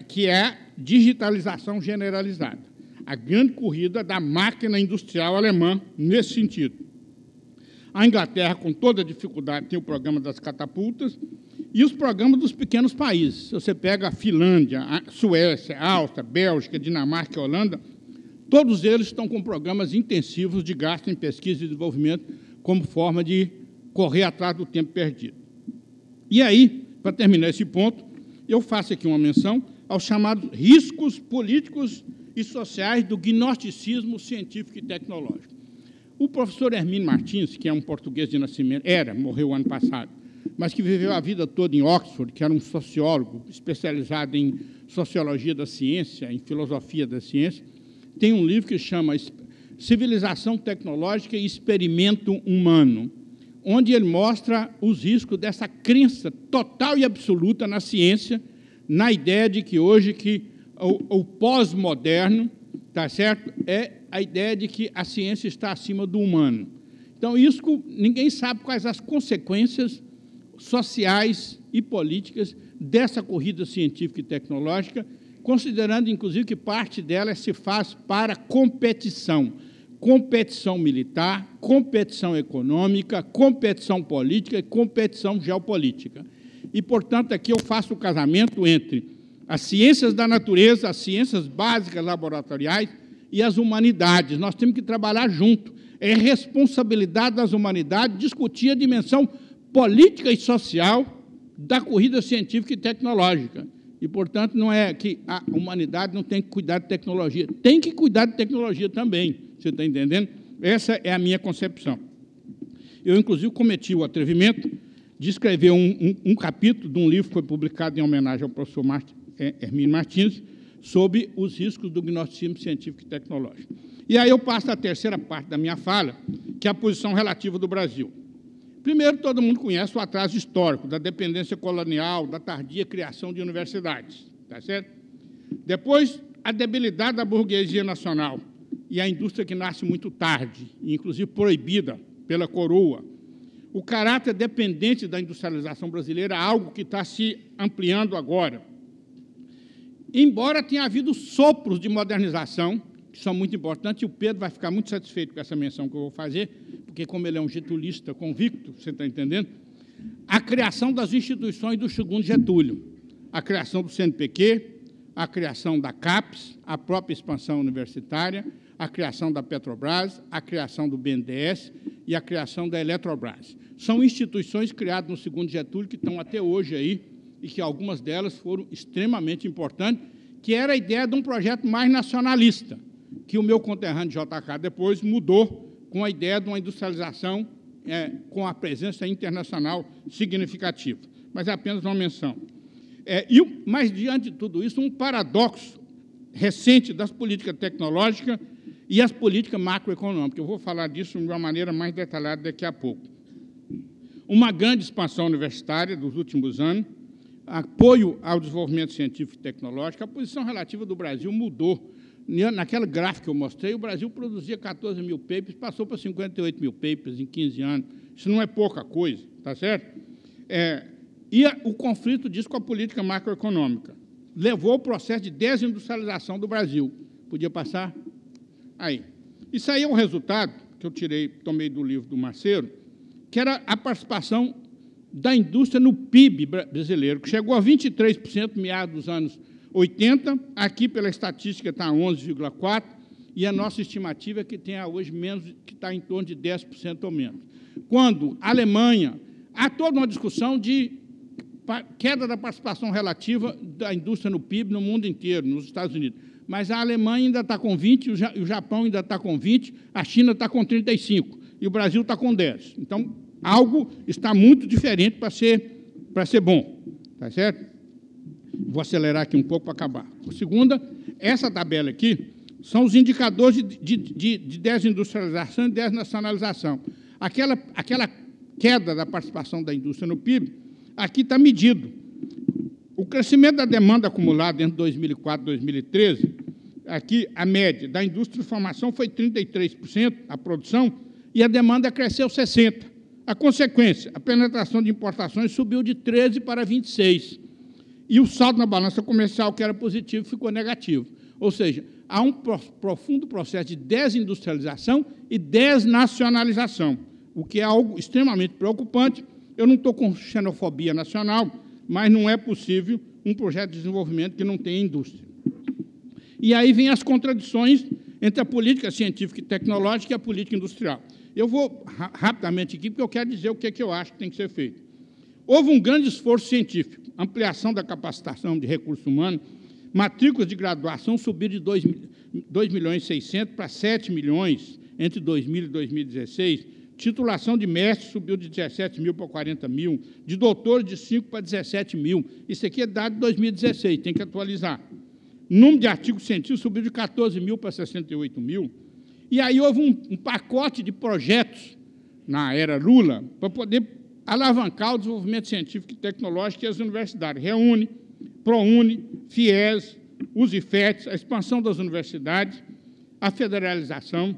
que é a digitalização generalizada. A grande corrida da máquina industrial alemã nesse sentido. A Inglaterra, com toda a dificuldade, tem o programa das catapultas e os programas dos pequenos países. Você pega a Finlândia, a Suécia, a Áustria, a Bélgica, a Dinamarca e a Holanda, todos eles estão com programas intensivos de gasto em pesquisa e desenvolvimento como forma de correr atrás do tempo perdido. E aí, para terminar esse ponto, eu faço aqui uma menção aos chamados riscos políticos e sociais do gnosticismo científico e tecnológico. O professor Hermínio Martins, que é um português de nascimento, morreu ano passado, mas que viveu a vida toda em Oxford, que era um sociólogo especializado em sociologia da ciência, em filosofia da ciência, tem um livro que chama Civilização Tecnológica e Experimento Humano, onde ele mostra os riscos dessa crença total e absoluta na ciência, na ideia de que hoje o pós-moderno, tá certo, é a ideia de que a ciência está acima do humano. Então, isso ninguém sabe quais as consequências sociais e políticas dessa corrida científica e tecnológica, considerando, inclusive, que parte dela se faz para competição. Competição militar, competição econômica, competição política e competição geopolítica. E, portanto, aqui eu faço o casamento entre as ciências da natureza, as ciências básicas laboratoriais e as humanidades. Nós temos que trabalhar junto. É responsabilidade das humanidades discutir a dimensão política e social da corrida científica e tecnológica. E, portanto, não é que a humanidade não tem que cuidar de tecnologia. Tem que cuidar de tecnologia também. Você está entendendo? Essa é a minha concepção. Eu, inclusive, cometi o atrevimento de escrever um capítulo de um livro que foi publicado em homenagem ao professor Hermínio Martins, sobre os riscos do gnosticismo científico e tecnológico. E aí eu passo à terceira parte da minha fala, que é a posição relativa do Brasil. Primeiro, todo mundo conhece o atraso histórico da dependência colonial, da tardia criação de universidades, tá certo? Depois, a debilidade da burguesia nacional e a indústria que nasce muito tarde, inclusive proibida pela coroa. O caráter dependente da industrialização brasileira é algo que está se ampliando agora. Embora tenha havido sopros de modernização, que são muito importantes, e o Pedro vai ficar muito satisfeito com essa menção que eu vou fazer, porque, como ele é um getulista convicto, você está entendendo? A criação das instituições do segundo Getúlio, a criação do CNPq, a criação da CAPES, a própria expansão universitária, a criação da Petrobras, a criação do BNDES e a criação da Eletrobras. São instituições criadas no segundo Getúlio que estão até hoje aí e que algumas delas foram extremamente importantes, que era a ideia de um projeto mais nacionalista, que o meu conterrâneo JK depois mudou com a ideia de uma industrialização com a presença internacional significativa. Mas é apenas uma menção. Mas, diante de tudo isso, um paradoxo recente das políticas tecnológicas e as políticas macroeconômicas. Eu vou falar disso de uma maneira mais detalhada daqui a pouco. Uma grande expansão universitária dos últimos anos, apoio ao desenvolvimento científico e tecnológico, a posição relativa do Brasil mudou. Naquele gráfico que eu mostrei, o Brasil produzia 14 mil papers, passou para 58 mil papers em 15 anos. Isso não é pouca coisa, tá certo? E o conflito disso com a política macroeconômica levou ao processo de desindustrialização do Brasil. Podia passar? Aí. Isso aí é um resultado que eu tomei do livro do Marcelo, que era a participação da indústria no PIB brasileiro, que chegou a 23% no meados dos anos 80, aqui pela estatística está 11,4%, e a nossa estimativa é que tenha hoje menos, que está em torno de 10% ou menos. Quando a Alemanha, há toda uma discussão de queda da participação relativa da indústria no PIB no mundo inteiro, nos Estados Unidos. Mas a Alemanha ainda está com 20%, o Japão ainda está com 20%, a China está com 35%, e o Brasil está com 10%. Então, algo está muito diferente para ser bom. Tá certo? Vou acelerar aqui um pouco para acabar. A segunda, essa tabela aqui, são os indicadores de desindustrialização e desnacionalização. Aquela queda da participação da indústria no PIB, aqui está medido. O crescimento da demanda acumulada entre 2004 e 2013, aqui a média da indústria de formação foi 33%, a produção, e a demanda cresceu 60%. A consequência, a penetração de importações subiu de 13% para 26%. E o saldo na balança comercial, que era positivo, ficou negativo. Ou seja, há um profundo processo de desindustrialização e desnacionalização, o que é algo extremamente preocupante. Eu não estou com xenofobia nacional, mas não é possível um projeto de desenvolvimento que não tenha indústria. E aí vem as contradições entre a política científica e tecnológica e a política industrial. Eu vou rapidamente aqui, porque eu quero dizer o que é que eu acho que tem que ser feito. Houve um grande esforço científico, ampliação da capacitação de recursos humanos, matrículas de graduação subiram de 2.600.000 para 7 milhões entre 2000 e 2016, titulação de mestre subiu de 17 mil para 40 mil, de doutores de 5 para 17 mil. Isso aqui é dado de 2016, tem que atualizar. O número de artigos científicos subiu de 14 mil para 68 mil. E aí houve um pacote de projetos na era Lula para poder alavancar o desenvolvimento científico e tecnológico e as universidades. Reúne, ProUni, FIES, os IFETs, a expansão das universidades, a federalização,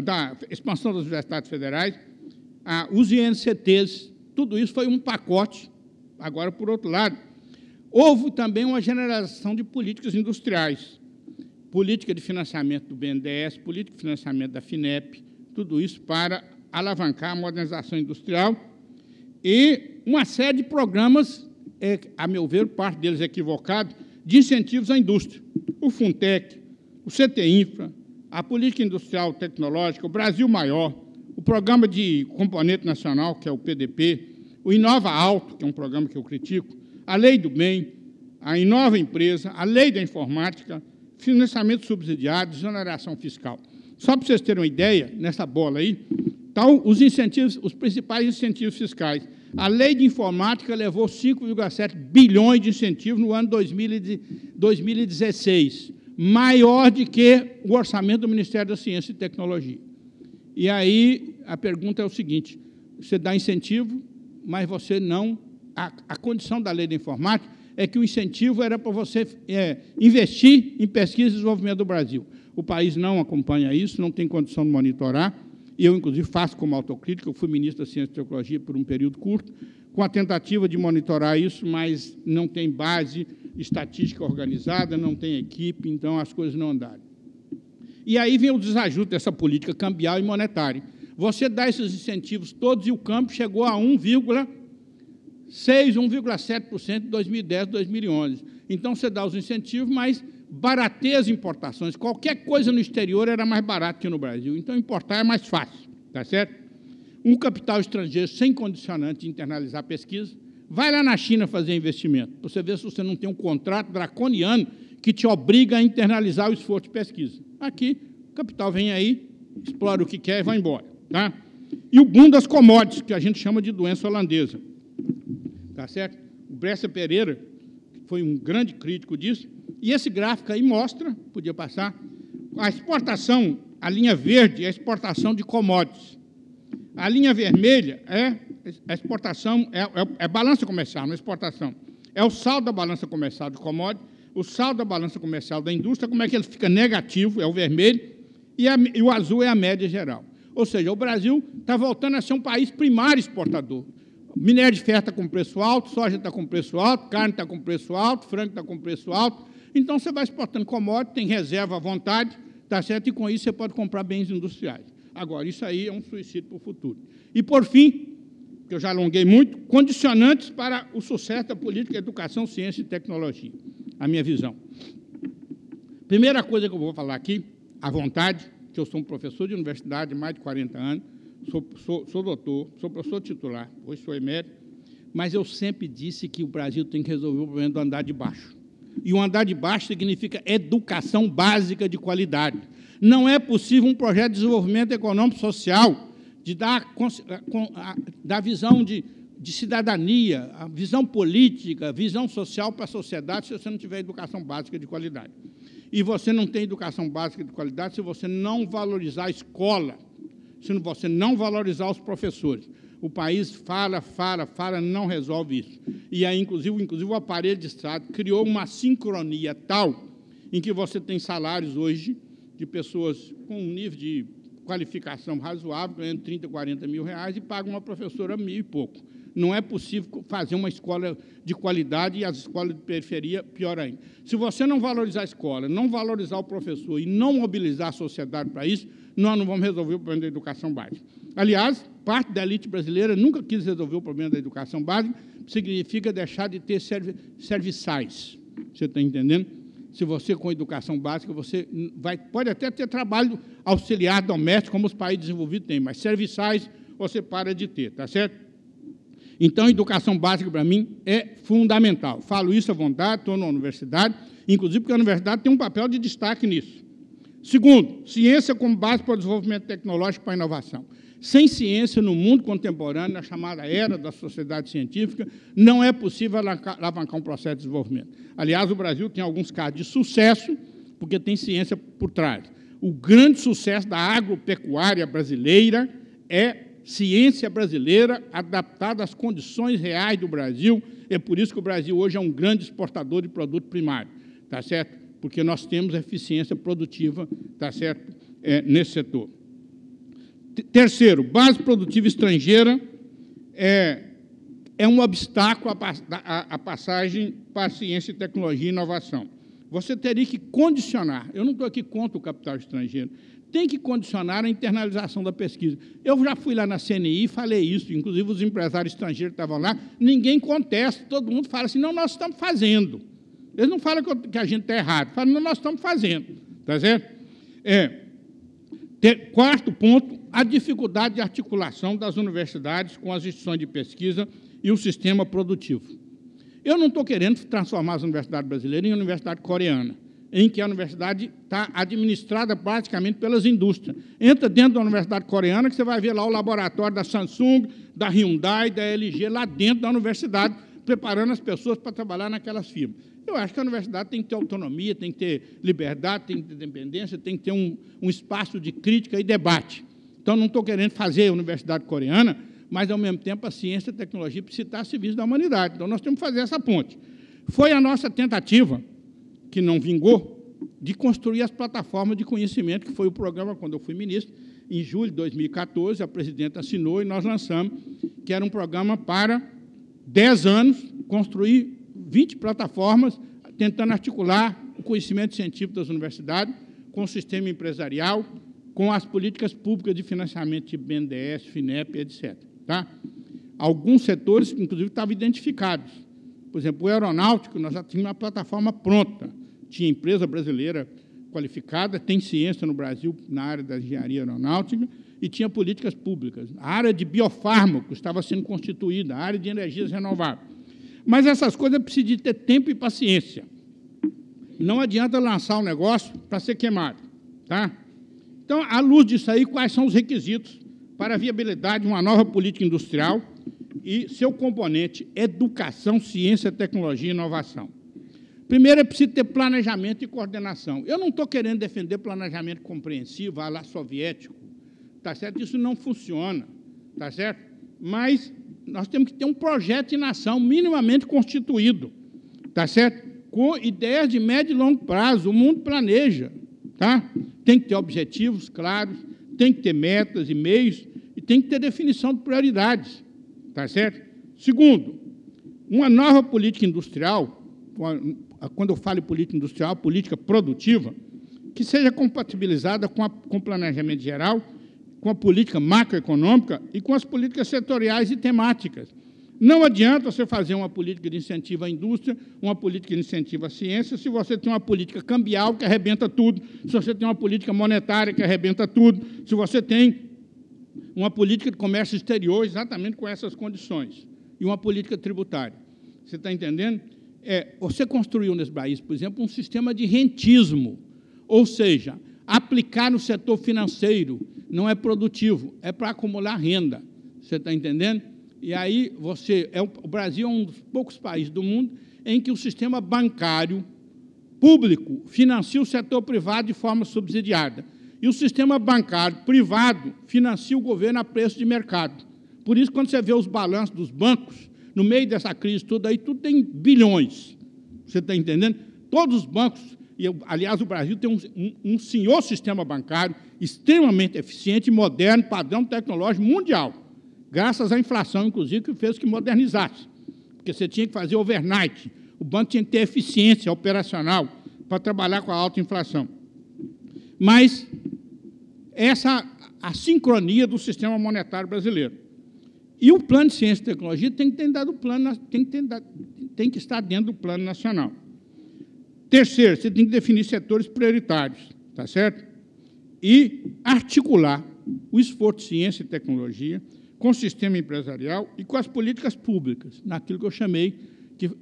da expansão das universidades federais, os INCTs, tudo isso foi um pacote. Agora, por outro lado, houve também uma generalização de políticas industriais, política de financiamento do BNDES, política de financiamento da FINEP, tudo isso para alavancar a modernização industrial e uma série de programas, a meu ver, parte deles equivocados, de incentivos à indústria. O Funtec, o CT Infra, a Política Industrial Tecnológica, o Brasil Maior, o Programa de Componente Nacional, que é o PDP, o Inova Alto, que é um programa que eu critico, a Lei do Bem, a Inova Empresa, a Lei da Informática, financiamento subsidiado, exoneração fiscal. Só para vocês terem uma ideia, nessa bola aí, estão os incentivos, os principais incentivos fiscais. A Lei de Informática levou 5,7 bilhões de incentivos no ano 2016, maior do que o orçamento do Ministério da Ciência e Tecnologia. E aí a pergunta é o seguinte, você dá incentivo, mas você não... A condição da Lei da Informática é que o incentivo era para você investir em pesquisa e desenvolvimento do Brasil. O país não acompanha isso, não tem condição de monitorar, e eu, inclusive, faço como autocrítica, eu fui ministro da Ciência e Tecnologia por um período curto, com a tentativa de monitorar isso, mas não tem base estatística organizada, não tem equipe, então as coisas não andaram. E aí vem o desajuste dessa política cambial e monetária. Você dá esses incentivos todos e o câmbio chegou a 1,6%, 1,7% de 2010, 2011. Então, você dá os incentivos, mas barateia as importações. Qualquer coisa no exterior era mais barato que no Brasil. Então, importar é mais fácil, tá certo? Um capital estrangeiro sem condicionante de internalizar a pesquisa. Vai lá na China fazer investimento, para você ver se você não tem um contrato draconiano que te obriga a internalizar o esforço de pesquisa. Aqui, o capital vem aí, explora o que quer e vai embora. Tá? E o boom das commodities, que a gente chama de doença holandesa. Tá certo? O Brescia Pereira foi um grande crítico disso, e esse gráfico aí mostra, podia passar, a exportação, a linha verde é a exportação de commodities. A linha vermelha é a exportação, é balança comercial, não é exportação. É o saldo da balança comercial de commodities, o saldo da balança comercial da indústria, como é que ele fica negativo, é o vermelho, e o azul é a média geral. Ou seja, o Brasil está voltando a ser um país primário exportador. Minério de ferro está com preço alto, soja está com preço alto, carne está com preço alto, frango está com preço alto. Então, você vai exportando commodity, tem reserva à vontade, tá certo? E, com isso, você pode comprar bens industriais. Agora, isso aí é um suicídio para o futuro. E, por fim, que eu já alonguei muito, condicionantes para o sucesso da política de educação, ciência e tecnologia. A minha visão. Primeira coisa que eu vou falar aqui, à vontade, que eu sou um professor de universidade de mais de 40 anos, sou doutor, sou professor titular, hoje sou emérito, mas eu sempre disse que o Brasil tem que resolver o problema do andar de baixo. E o andar de baixo significa educação básica de qualidade. Não é possível um projeto de desenvolvimento econômico e social de dar visão de cidadania, a visão política, a visão social para a sociedade se você não tiver educação básica de qualidade. E você não tem educação básica de qualidade se você não valorizar a escola, se você não valorizar os professores. O país fala, não resolve isso. E aí, inclusive o aparelho de Estado criou uma sincronia tal em que você tem salários hoje de pessoas com um nível de qualificação razoável, ganhando 30, 40 mil reais, e paga uma professora 1.000 e pouco. Não é possível fazer uma escola de qualidade e as escolas de periferia, pior ainda. Se você não valorizar a escola, não valorizar o professor e não mobilizar a sociedade para isso, nós não vamos resolver o problema da educação básica. Aliás, parte da elite brasileira nunca quis resolver o problema da educação básica, significa deixar de ter serviçais. Você está entendendo? Se você, com educação básica, você pode até ter trabalho auxiliar doméstico, como os países desenvolvidos têm, mas serviçais você para de ter, tá certo? Então, educação básica, para mim, é fundamental. Falo isso à vontade, estou na universidade, inclusive porque a universidade tem um papel de destaque nisso. Segundo, ciência como base para o desenvolvimento tecnológico para a inovação. Sem ciência, no mundo contemporâneo, na chamada era da sociedade científica, não é possível alavancar um processo de desenvolvimento. Aliás, o Brasil tem alguns casos de sucesso, porque tem ciência por trás. O grande sucesso da agropecuária brasileira é ciência brasileira adaptada às condições reais do Brasil. É por isso que o Brasil hoje é um grande exportador de produto primário, tá certo? Porque nós temos eficiência produtiva, tá certo? Nesse setor. Terceiro, base produtiva estrangeira é um obstáculo à passagem para a ciência, tecnologia e inovação. Você teria que condicionar, eu não estou aqui contra o capital estrangeiro, tem que condicionar a internalização da pesquisa. Eu já fui lá na CNI e falei isso, inclusive os empresários estrangeiros que estavam lá, ninguém contesta, todo mundo fala assim, não, nós estamos fazendo. Eles não falam que a gente está errado, falam, não, nós estamos fazendo. Tá certo? Quarto ponto, a dificuldade de articulação das universidades com as instituições de pesquisa e o sistema produtivo. Eu não estou querendo transformar as universidades brasileiras em universidade coreana, em que a universidade está administrada praticamente pelas indústrias. Entra dentro da universidade coreana, que você vai ver lá o laboratório da Samsung, da Hyundai, da LG, lá dentro da universidade, preparando as pessoas para trabalhar naquelas firmas. Eu acho que a universidade tem que ter autonomia, tem que ter liberdade, tem que ter independência, tem que ter um espaço de crítica e debate. Então, não estou querendo fazer a universidade coreana, mas, ao mesmo tempo, a ciência e a tecnologia precisam estar a serviço da humanidade. Então, nós temos que fazer essa ponte. Foi a nossa tentativa, que não vingou, de construir as plataformas de conhecimento, que foi o programa, quando eu fui ministro, em julho de 2014, a presidenta assinou e nós lançamos, que era um programa para 10 anos, construir 20 plataformas, tentando articular o conhecimento científico das universidades com o sistema empresarial, com as políticas públicas de financiamento de BNDES, FINEP, etc. Tá? Alguns setores, inclusive, estavam identificados. Por exemplo, o aeronáutico, nós já tínhamos uma plataforma pronta. Tinha empresa brasileira qualificada, tem ciência no Brasil na área da engenharia aeronáutica e tinha políticas públicas. A área de biofármacos estava sendo constituída, a área de energias renováveis. Mas essas coisas precisam de ter tempo e paciência. Não adianta lançar um negócio para ser queimado. Tá? Então, à luz disso aí, quais são os requisitos para a viabilidade de uma nova política industrial e seu componente educação, ciência, tecnologia e inovação? Primeiro, é preciso ter planejamento e coordenação. Eu não estou querendo defender planejamento compreensivo, à la soviético, tá certo? Isso não funciona, tá certo? Mas nós temos que ter um projeto de nação minimamente constituído, tá certo? Com ideias de médio e longo prazo. O mundo planeja, tá? Tem que ter objetivos claros, tem que ter metas e meios e tem que ter definição de prioridades, tá certo? Segundo, uma nova política industrial, quando eu falo em política industrial, política produtiva, que seja compatibilizada com o planejamento geral, com a política macroeconômica e com as políticas setoriais e temáticas. Não adianta você fazer uma política de incentivo à indústria, uma política de incentivo à ciência, se você tem uma política cambial que arrebenta tudo, se você tem uma política monetária que arrebenta tudo, se você tem uma política de comércio exterior exatamente com essas condições, e uma política tributária. Você está entendendo? Você construiu nesse país, por exemplo, um sistema de rentismo, ou seja, aplicar no setor financeiro não é produtivo, é para acumular renda. Você está entendendo? E aí o Brasil é um dos poucos países do mundo em que o sistema bancário público financia o setor privado de forma subsidiada. E o sistema bancário privado financia o governo a preço de mercado. Por isso, quando você vê os balanços dos bancos, no meio dessa crise toda aí, tudo tem bilhões. Você está entendendo? Todos os bancos, e, aliás, o Brasil tem um senhor sistema bancário extremamente eficiente, moderno, padrão tecnológico mundial, graças à inflação, inclusive, que fez que modernizasse. Porque você tinha que fazer overnight, o banco tinha que ter eficiência operacional para trabalhar com a alta inflação. Mas a sincronia do sistema monetário brasileiro. E o plano de ciência e tecnologia tem que estar dentro do plano nacional. Terceiro, você tem que definir setores prioritários, tá certo? E articular o esforço de ciência e tecnologia com o sistema empresarial e com as políticas públicas, naquilo que eu chamei,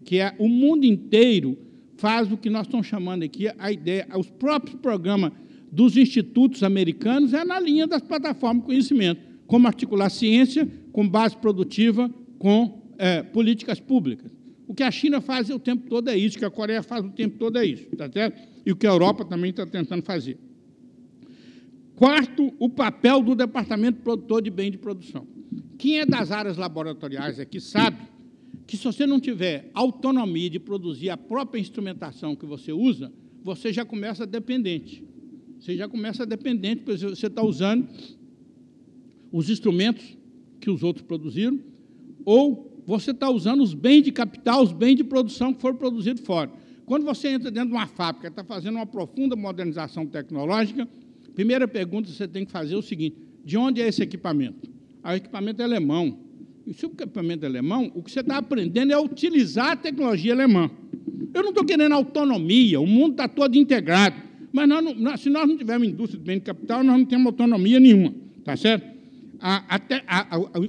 que é o mundo inteiro faz o que nós estamos chamando aqui, a ideia, os próprios programas dos institutos americanos é na linha das plataformas de conhecimento, como articular ciência com base produtiva, com políticas públicas. O que a China faz o tempo todo é isso, o que a Coreia faz o tempo todo é isso, tá certo? E o que a Europa também está tentando fazer. Quarto, o papel do Departamento Produtor de Bem de Produção. Quem é das áreas laboratoriais aqui sabe que, se você não tiver autonomia de produzir a própria instrumentação que você usa, você já começa dependente. Você já começa dependente, porque você está usando os instrumentos que os outros produziram, ou você está usando os bens de capital, os bens de produção que foram produzidos fora. Quando você entra dentro de uma fábrica, está fazendo uma profunda modernização tecnológica, primeira pergunta que você tem que fazer é o seguinte: de onde é esse equipamento? O equipamento é alemão. E se o equipamento é alemão, o que você está aprendendo é utilizar a tecnologia alemã. Eu não estou querendo autonomia, o mundo está todo integrado, mas se nós não tivermos indústria de bem de capital, nós não temos autonomia nenhuma, tá certo?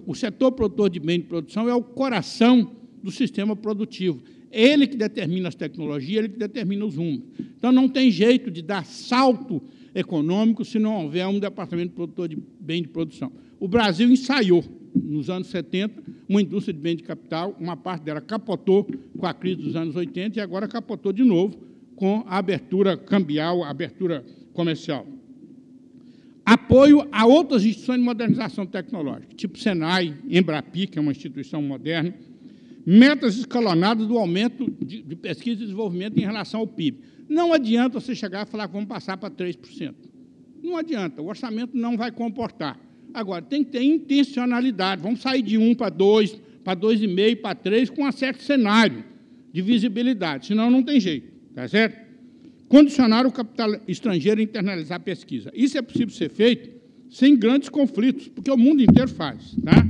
O setor produtor de bem de produção é o coração do sistema produtivo. Ele que determina as tecnologias, ele que determina os rumos. Então, não tem jeito de dar salto econômico se não houver um departamento produtor de bem de produção. O Brasil ensaiou, nos anos 70, uma indústria de bem de capital, uma parte dela capotou com a crise dos anos 80 e agora capotou de novo com a abertura cambial, a abertura comercial. Apoio a outras instituições de modernização tecnológica, tipo Senai, Embrapi, que é uma instituição moderna, metas escalonadas do aumento de pesquisa e desenvolvimento em relação ao PIB. Não adianta você chegar e falar que vamos passar para 3%. Não adianta, o orçamento não vai comportar. Agora, tem que ter intencionalidade. Vamos sair de 1 para 2, para 2,5, para 3, com um certo cenário de visibilidade, senão não tem jeito, tá certo? Condicionar o capital estrangeiro a internalizar a pesquisa. Isso é possível ser feito sem grandes conflitos, porque o mundo inteiro faz, tá?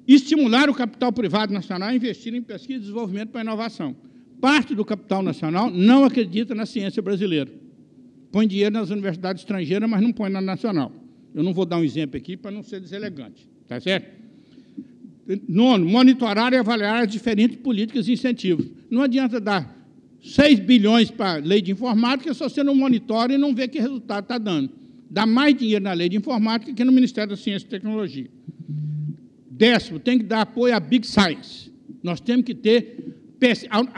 Estimular o capital privado nacional a investir em pesquisa e desenvolvimento para inovação. Parte do capital nacional não acredita na ciência brasileira. Põe dinheiro nas universidades estrangeiras, mas não põe na nacional. Eu não vou dar um exemplo aqui para não ser deselegante, tá certo? Nono, monitorar e avaliar as diferentes políticas e incentivos. Não adianta dar 6 bilhões para a lei de informática se você não monitora e não vê que resultado está dando. Dá mais dinheiro na lei de informática que no Ministério da Ciência e Tecnologia. 10º, tem que dar apoio à Big Science. Nós temos que ter...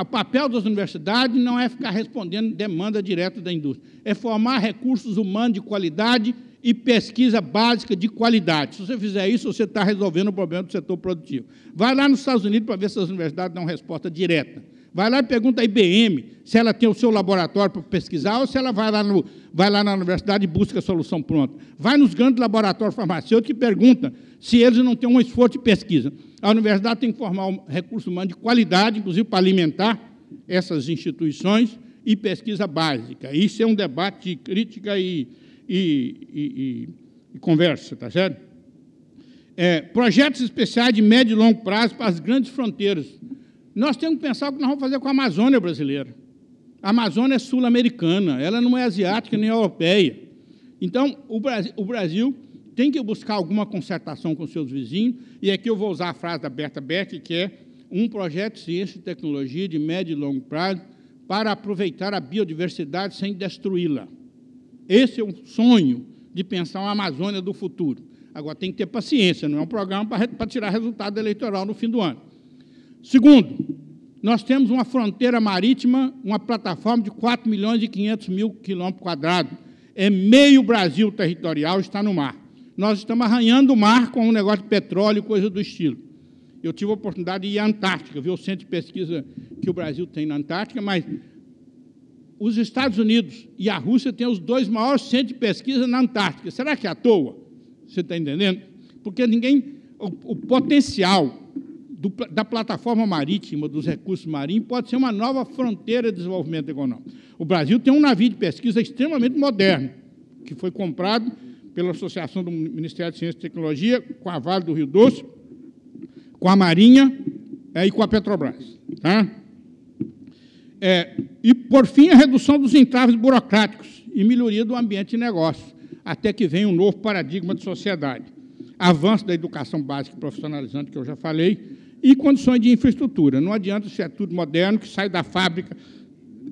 O papel das universidades não é ficar respondendo demanda direta da indústria, é formar recursos humanos de qualidade e pesquisa básica de qualidade. Se você fizer isso, você está resolvendo o problema do setor produtivo. Vai lá nos Estados Unidos para ver se as universidades dão resposta direta. Vai lá e pergunta à IBM se ela tem o seu laboratório para pesquisar ou se ela vai lá na universidade e busca a solução pronta. Vai nos grandes laboratórios farmacêuticos e pergunta se eles não têm um esforço de pesquisa. A universidade tem que formar um recurso humano de qualidade, inclusive para alimentar essas instituições, e pesquisa básica. Isso é um debate de crítica e conversa, tá certo? Projetos especiais de médio e longo prazo para as grandes fronteiras. Nós temos que pensar o que nós vamos fazer com a Amazônia brasileira. A Amazônia é sul-americana, ela não é asiática nem europeia. Então, o Brasil tem que buscar alguma concertação com seus vizinhos, e aqui eu vou usar a frase da Berta Beck, que é um projeto de ciência e tecnologia de médio e longo prazo para aproveitar a biodiversidade sem destruí-la. Esse é um sonho de pensar uma Amazônia do futuro. Agora, tem que ter paciência, não é um programa para tirar resultado eleitoral no fim do ano. Segundo, nós temos uma fronteira marítima, uma plataforma de 4.500.000 km². É meio Brasil territorial, está no mar. Nós estamos arranhando o mar com um negócio de petróleo e coisa do estilo. Eu tive a oportunidade de ir à Antártica, ver o centro de pesquisa que o Brasil tem na Antártica, mas os Estados Unidos e a Rússia têm os 2 maiores centros de pesquisa na Antártica. Será que é à toa? Você está entendendo? Porque o potencial da plataforma marítima, dos recursos marinhos, pode ser uma nova fronteira de desenvolvimento econômico. O Brasil tem um navio de pesquisa extremamente moderno, que foi comprado pela Associação do Ministério de Ciência e Tecnologia, com a Vale do Rio Doce, com a Marinha e com a Petrobras. Tá? E, por fim, a redução dos entraves burocráticos e melhoria do ambiente de negócio, até que venha um novo paradigma de sociedade. Avanço da educação básica e profissionalizante, que eu já falei, e condições de infraestrutura. Não adianta ser tudo moderno, que sai da fábrica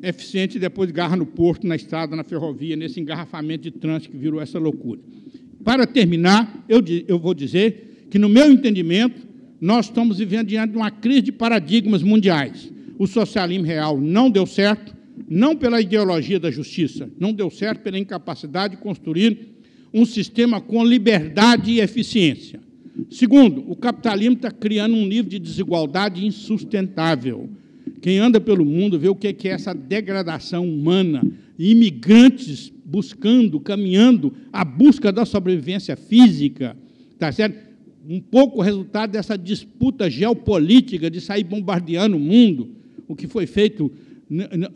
eficiente e depois garra no porto, na estrada, na ferrovia, nesse engarrafamento de trânsito que virou essa loucura. Para terminar, eu vou dizer que, no meu entendimento, nós estamos vivendo diante de uma crise de paradigmas mundiais. O socialismo real não deu certo, não pela ideologia da justiça, não deu certo pela incapacidade de construir um sistema com liberdade e eficiência. Segundo, o capitalismo está criando um nível de desigualdade insustentável. Quem anda pelo mundo vê o que é essa degradação humana, imigrantes buscando, caminhando à busca da sobrevivência física, tá certo? Um pouco o resultado dessa disputa geopolítica de sair bombardeando o mundo, o que foi feito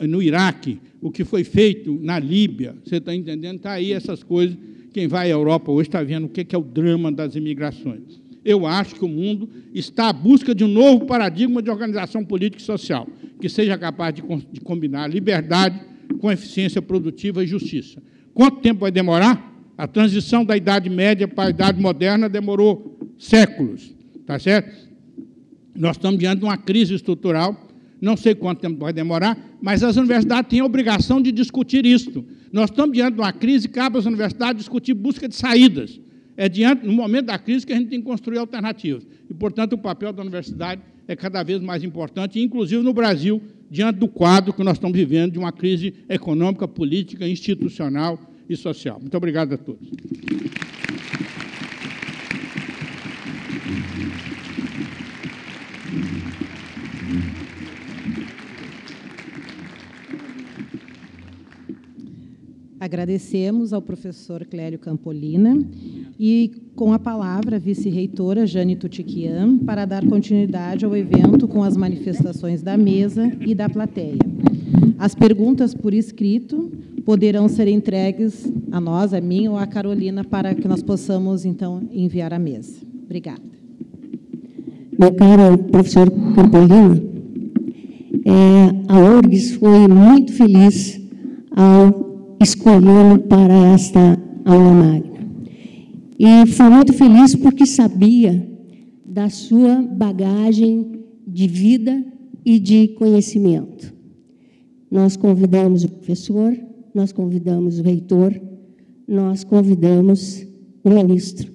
no Iraque, o que foi feito na Líbia, você está entendendo? Está aí essas coisas. Quem vai à Europa hoje está vendo o que é o drama das imigrações. Eu acho que o mundo está à busca de um novo paradigma de organização política e social, que seja capaz de combinar liberdade com eficiência produtiva e justiça. Quanto tempo vai demorar? A transição da Idade Média para a Idade Moderna demorou séculos, tá certo? Nós estamos diante de uma crise estrutural, não sei quanto tempo vai demorar, mas as universidades têm a obrigação de discutir isso. Nós estamos diante de uma crise e cabe às universidades discutir busca de saídas. É no momento da crise que a gente tem que construir alternativas. E, portanto, o papel da universidade é cada vez mais importante, inclusive no Brasil, diante do quadro que nós estamos vivendo de uma crise econômica, política, institucional e social. Muito obrigado a todos. Agradecemos ao professor Clélio Campolina e, com a palavra, a vice-reitora Jane Tutiquian, para dar continuidade ao evento com as manifestações da mesa e da plateia. As perguntas por escrito poderão ser entregues a nós, a mim ou a Carolina, para que nós possamos, então, enviar à mesa. Obrigada. Meu caro professor Campolina, a URGS foi muito feliz ao escolhê-lo para esta aula magna. E foi muito feliz porque sabia da sua bagagem de vida e de conhecimento. Nós convidamos o professor, nós convidamos o reitor, nós convidamos o ministro.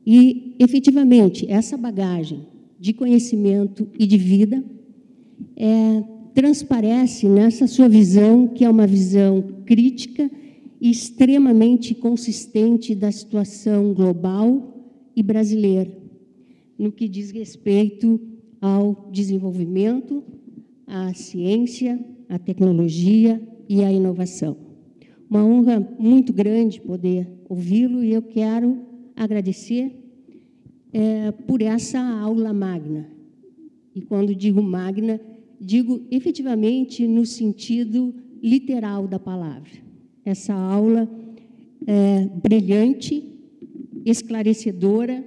E, efetivamente, essa bagagem de conhecimento e de vida transparece nessa sua visão, que é uma visão crítica e extremamente consistente da situação global e brasileira, no que diz respeito ao desenvolvimento, à ciência, à tecnologia e à inovação. Uma honra muito grande poder ouvi-lo, e eu quero agradecer por essa aula magna. E, quando digo magna, digo efetivamente no sentido literal da palavra. Essa aula brilhante, esclarecedora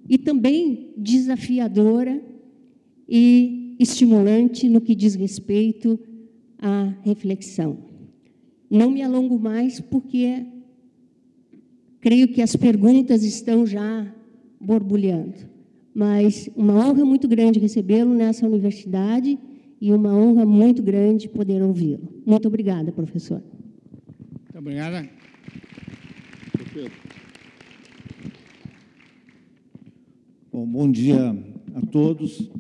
e também desafiadora e estimulante no que diz respeito à reflexão. Não me alongo mais, porque creio que as perguntas estão já borbulhando. Mas uma honra muito grande recebê-lo nessa universidade e uma honra muito grande poder ouvi-lo. Muito obrigada, professor. Muito obrigada. Bom dia a todos.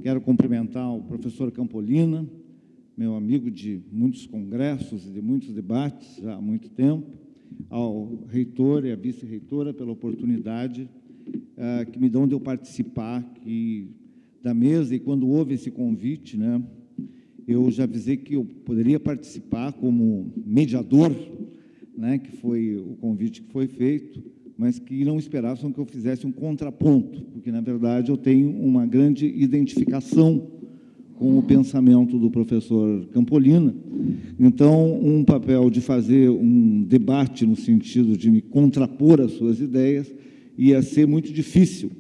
Quero cumprimentar o professor Campolina, meu amigo de muitos congressos e de muitos debates já há muito tempo, ao reitor e à vice-reitora pela oportunidade que me dão de eu participar da mesa. E quando houve esse convite, né, eu já avisei que eu poderia participar como mediador, né, que foi o convite que foi feito, mas que não esperavam que eu fizesse um contraponto, porque, na verdade, eu tenho uma grande identificação com o pensamento do professor Campolina. Então, um papel de fazer um debate no sentido de me contrapor às suas ideias ia ser muito difícil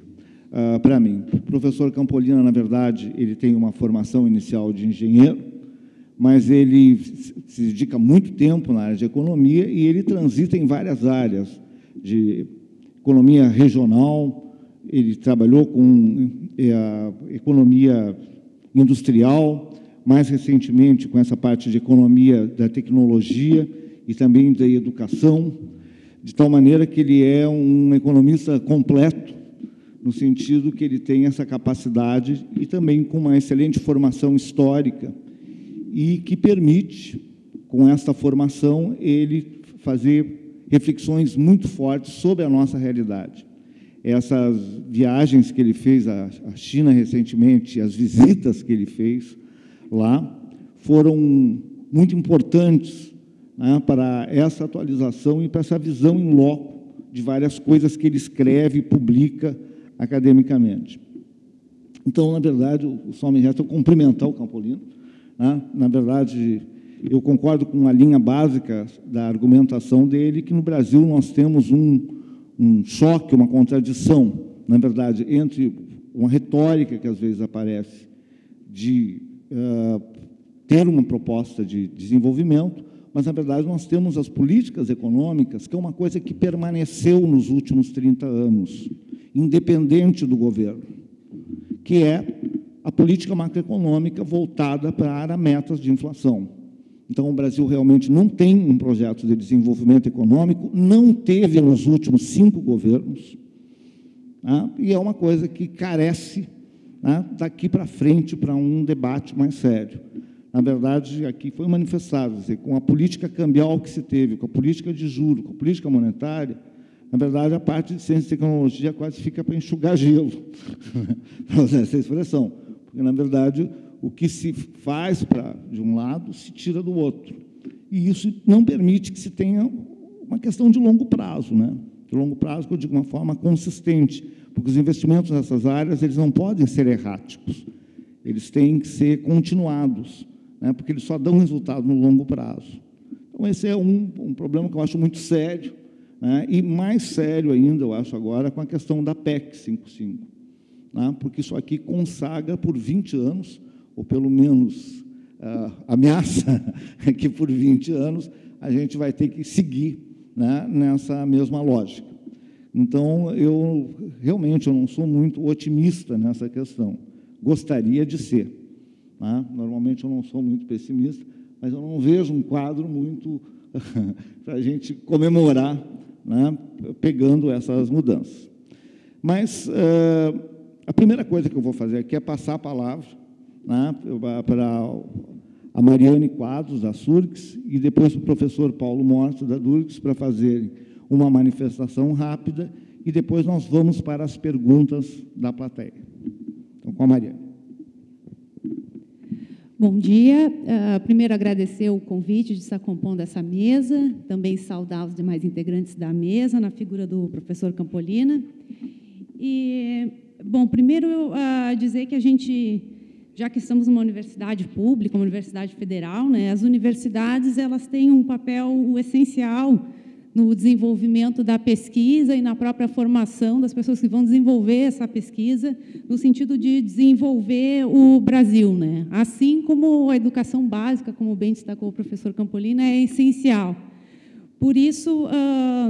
para mim. O professor Campolina, na verdade, ele tem uma formação inicial de engenheiro, mas ele se dedica muito tempo na área de economia e ele transita em várias áreas de economia regional. Ele trabalhou com a economia industrial, mais recentemente com essa parte de economia da tecnologia e também da educação, de tal maneira que ele é um economista completo, no sentido que ele tem essa capacidade e também com uma excelente formação histórica e que permite, com essa formação, ele fazer reflexões muito fortes sobre a nossa realidade. Essas viagens que ele fez à China recentemente, as visitas que ele fez lá, foram muito importantes, né, para essa atualização e para essa visão em loco de várias coisas que ele escreve e publica academicamente. Então, na verdade, só me resta eu cumprimentar o Campolina, né? Na verdade, eu concordo com a linha básica da argumentação dele, que no Brasil nós temos um choque, uma contradição, na verdade, entre uma retórica que às vezes aparece de ter uma proposta de desenvolvimento, mas, na verdade, nós temos as políticas econômicas, que é uma coisa que permaneceu nos últimos 30 anos, independente do governo, que é a política macroeconômica voltada para metas de inflação. Então, o Brasil realmente não tem um projeto de desenvolvimento econômico, não teve nos últimos 5 governos, né? E é uma coisa que carece, né, daqui para frente para um debate mais sério. Na verdade, aqui foi manifestado, dizer, com a política cambial que se teve, com a política de juros, com a política monetária, na verdade, a parte de ciência e tecnologia quase fica para enxugar gelo, para usar essa expressão, porque, na verdade, o que se faz de um lado, se tira do outro. E isso não permite que se tenha uma questão de longo prazo, né? De longo prazo, que eu digo de uma forma consistente, porque os investimentos nessas áreas eles não podem ser erráticos, eles têm que ser continuados, né? Porque eles só dão resultado no longo prazo. Então, esse é um problema que eu acho muito sério, né? E mais sério ainda, eu acho agora, com a questão da PEC 55, né? Porque isso aqui consagra por 20 anos, ou pelo menos ameaça que por 20 anos a gente vai ter que seguir, né, nessa mesma lógica. Então, eu realmente não sou muito otimista nessa questão. Gostaria de ser. Tá? Normalmente, eu não sou muito pessimista, mas eu não vejo um quadro muito para a gente comemorar, né, pegando essas mudanças. Mas a primeira coisa que eu vou fazer aqui é passar a palavra, né, para a Mariane Quadros, da Surgs, e depois para o professor Paulo Morto, da Durgs, para fazerem uma manifestação rápida, e depois nós vamos para as perguntas da plateia. Então, com a Mariane. Bom dia. Primeiro, agradecer o convite de estar compondo essa mesa, também saudar os demais integrantes da mesa, na figura do professor Campolina. E, bom, primeiro, dizer que a gente, já que estamos numa universidade pública, uma universidade federal, né, as universidades elas têm um papel essencial no desenvolvimento da pesquisa e na própria formação das pessoas que vão desenvolver essa pesquisa, no sentido de desenvolver o Brasil, né? Assim como a educação básica, como bem destacou o professor Campolina, é essencial. Por isso,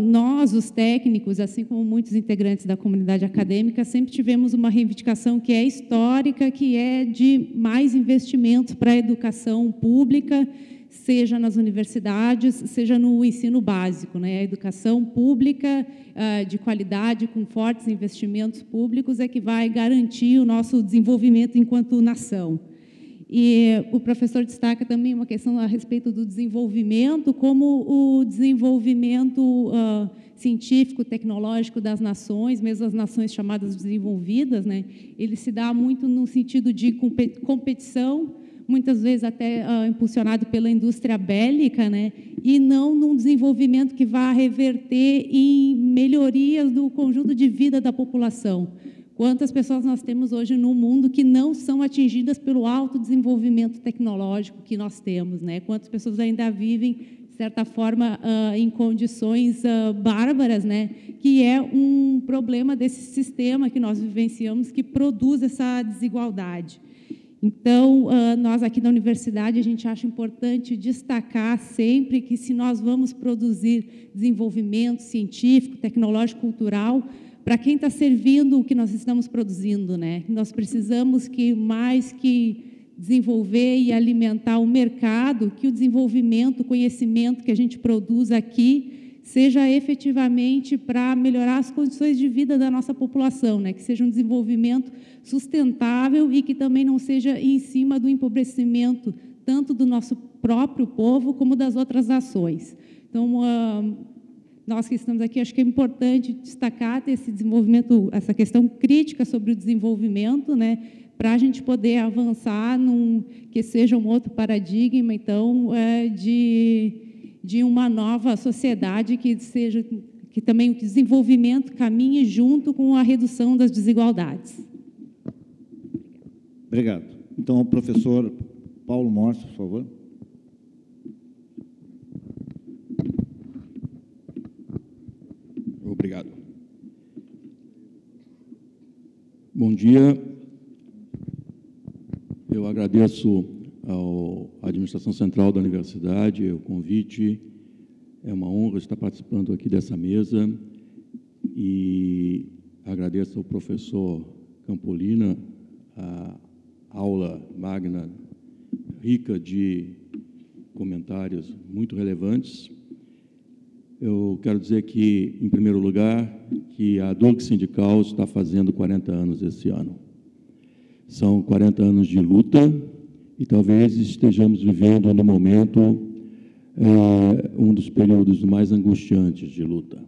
nós, os técnicos, assim como muitos integrantes da comunidade acadêmica, sempre tivemos uma reivindicação que é histórica, que é de mais investimentos para a educação pública, seja nas universidades, seja no ensino básico, né? A educação pública de qualidade, com fortes investimentos públicos, é que vai garantir o nosso desenvolvimento enquanto nação. E o professor destaca também uma questão a respeito do desenvolvimento, como o desenvolvimento científico, tecnológico das nações, mesmo as nações chamadas desenvolvidas, né? Ele se dá muito no sentido de competição, muitas vezes até impulsionado pela indústria bélica, né? E não num desenvolvimento que vá reverter em melhorias do conjunto de vida da população. Quantas pessoas nós temos hoje no mundo que não são atingidas pelo alto desenvolvimento tecnológico que nós temos, né? Quantas pessoas ainda vivem, de certa forma, em condições bárbaras, né? Que é um problema desse sistema que nós vivenciamos, que produz essa desigualdade. Então, nós aqui na universidade, a gente acha importante destacar sempre que, se nós vamos produzir desenvolvimento científico, tecnológico, cultural, para quem está servindo o que nós estamos produzindo, né? Nós precisamos que, mais que desenvolver e alimentar o mercado, que o desenvolvimento, o conhecimento que a gente produz aqui, seja efetivamente para melhorar as condições de vida da nossa população, né? Que seja um desenvolvimento sustentável e que também não seja em cima do empobrecimento tanto do nosso próprio povo como das outras nações. Então, nós que estamos aqui, acho que é importante destacar esse desenvolvimento, essa questão crítica sobre o desenvolvimento, né? Para a gente poder avançar que seja um outro paradigma, então, de uma nova sociedade que também o desenvolvimento caminhe junto com a redução das desigualdades. Obrigado. Então, o professor Paulo Morto, por favor. Obrigado. Bom dia. Eu agradeço à Administração Central da Universidade o convite. É uma honra estar participando aqui dessa mesa e agradeço ao professor Campolina a aula magna, rica de comentários muito relevantes. Eu quero dizer que, em primeiro lugar, que a Durgs Sindical está fazendo 40 anos esse ano. São 40 anos de luta e talvez estejamos vivendo, no momento, um dos períodos mais angustiantes de luta.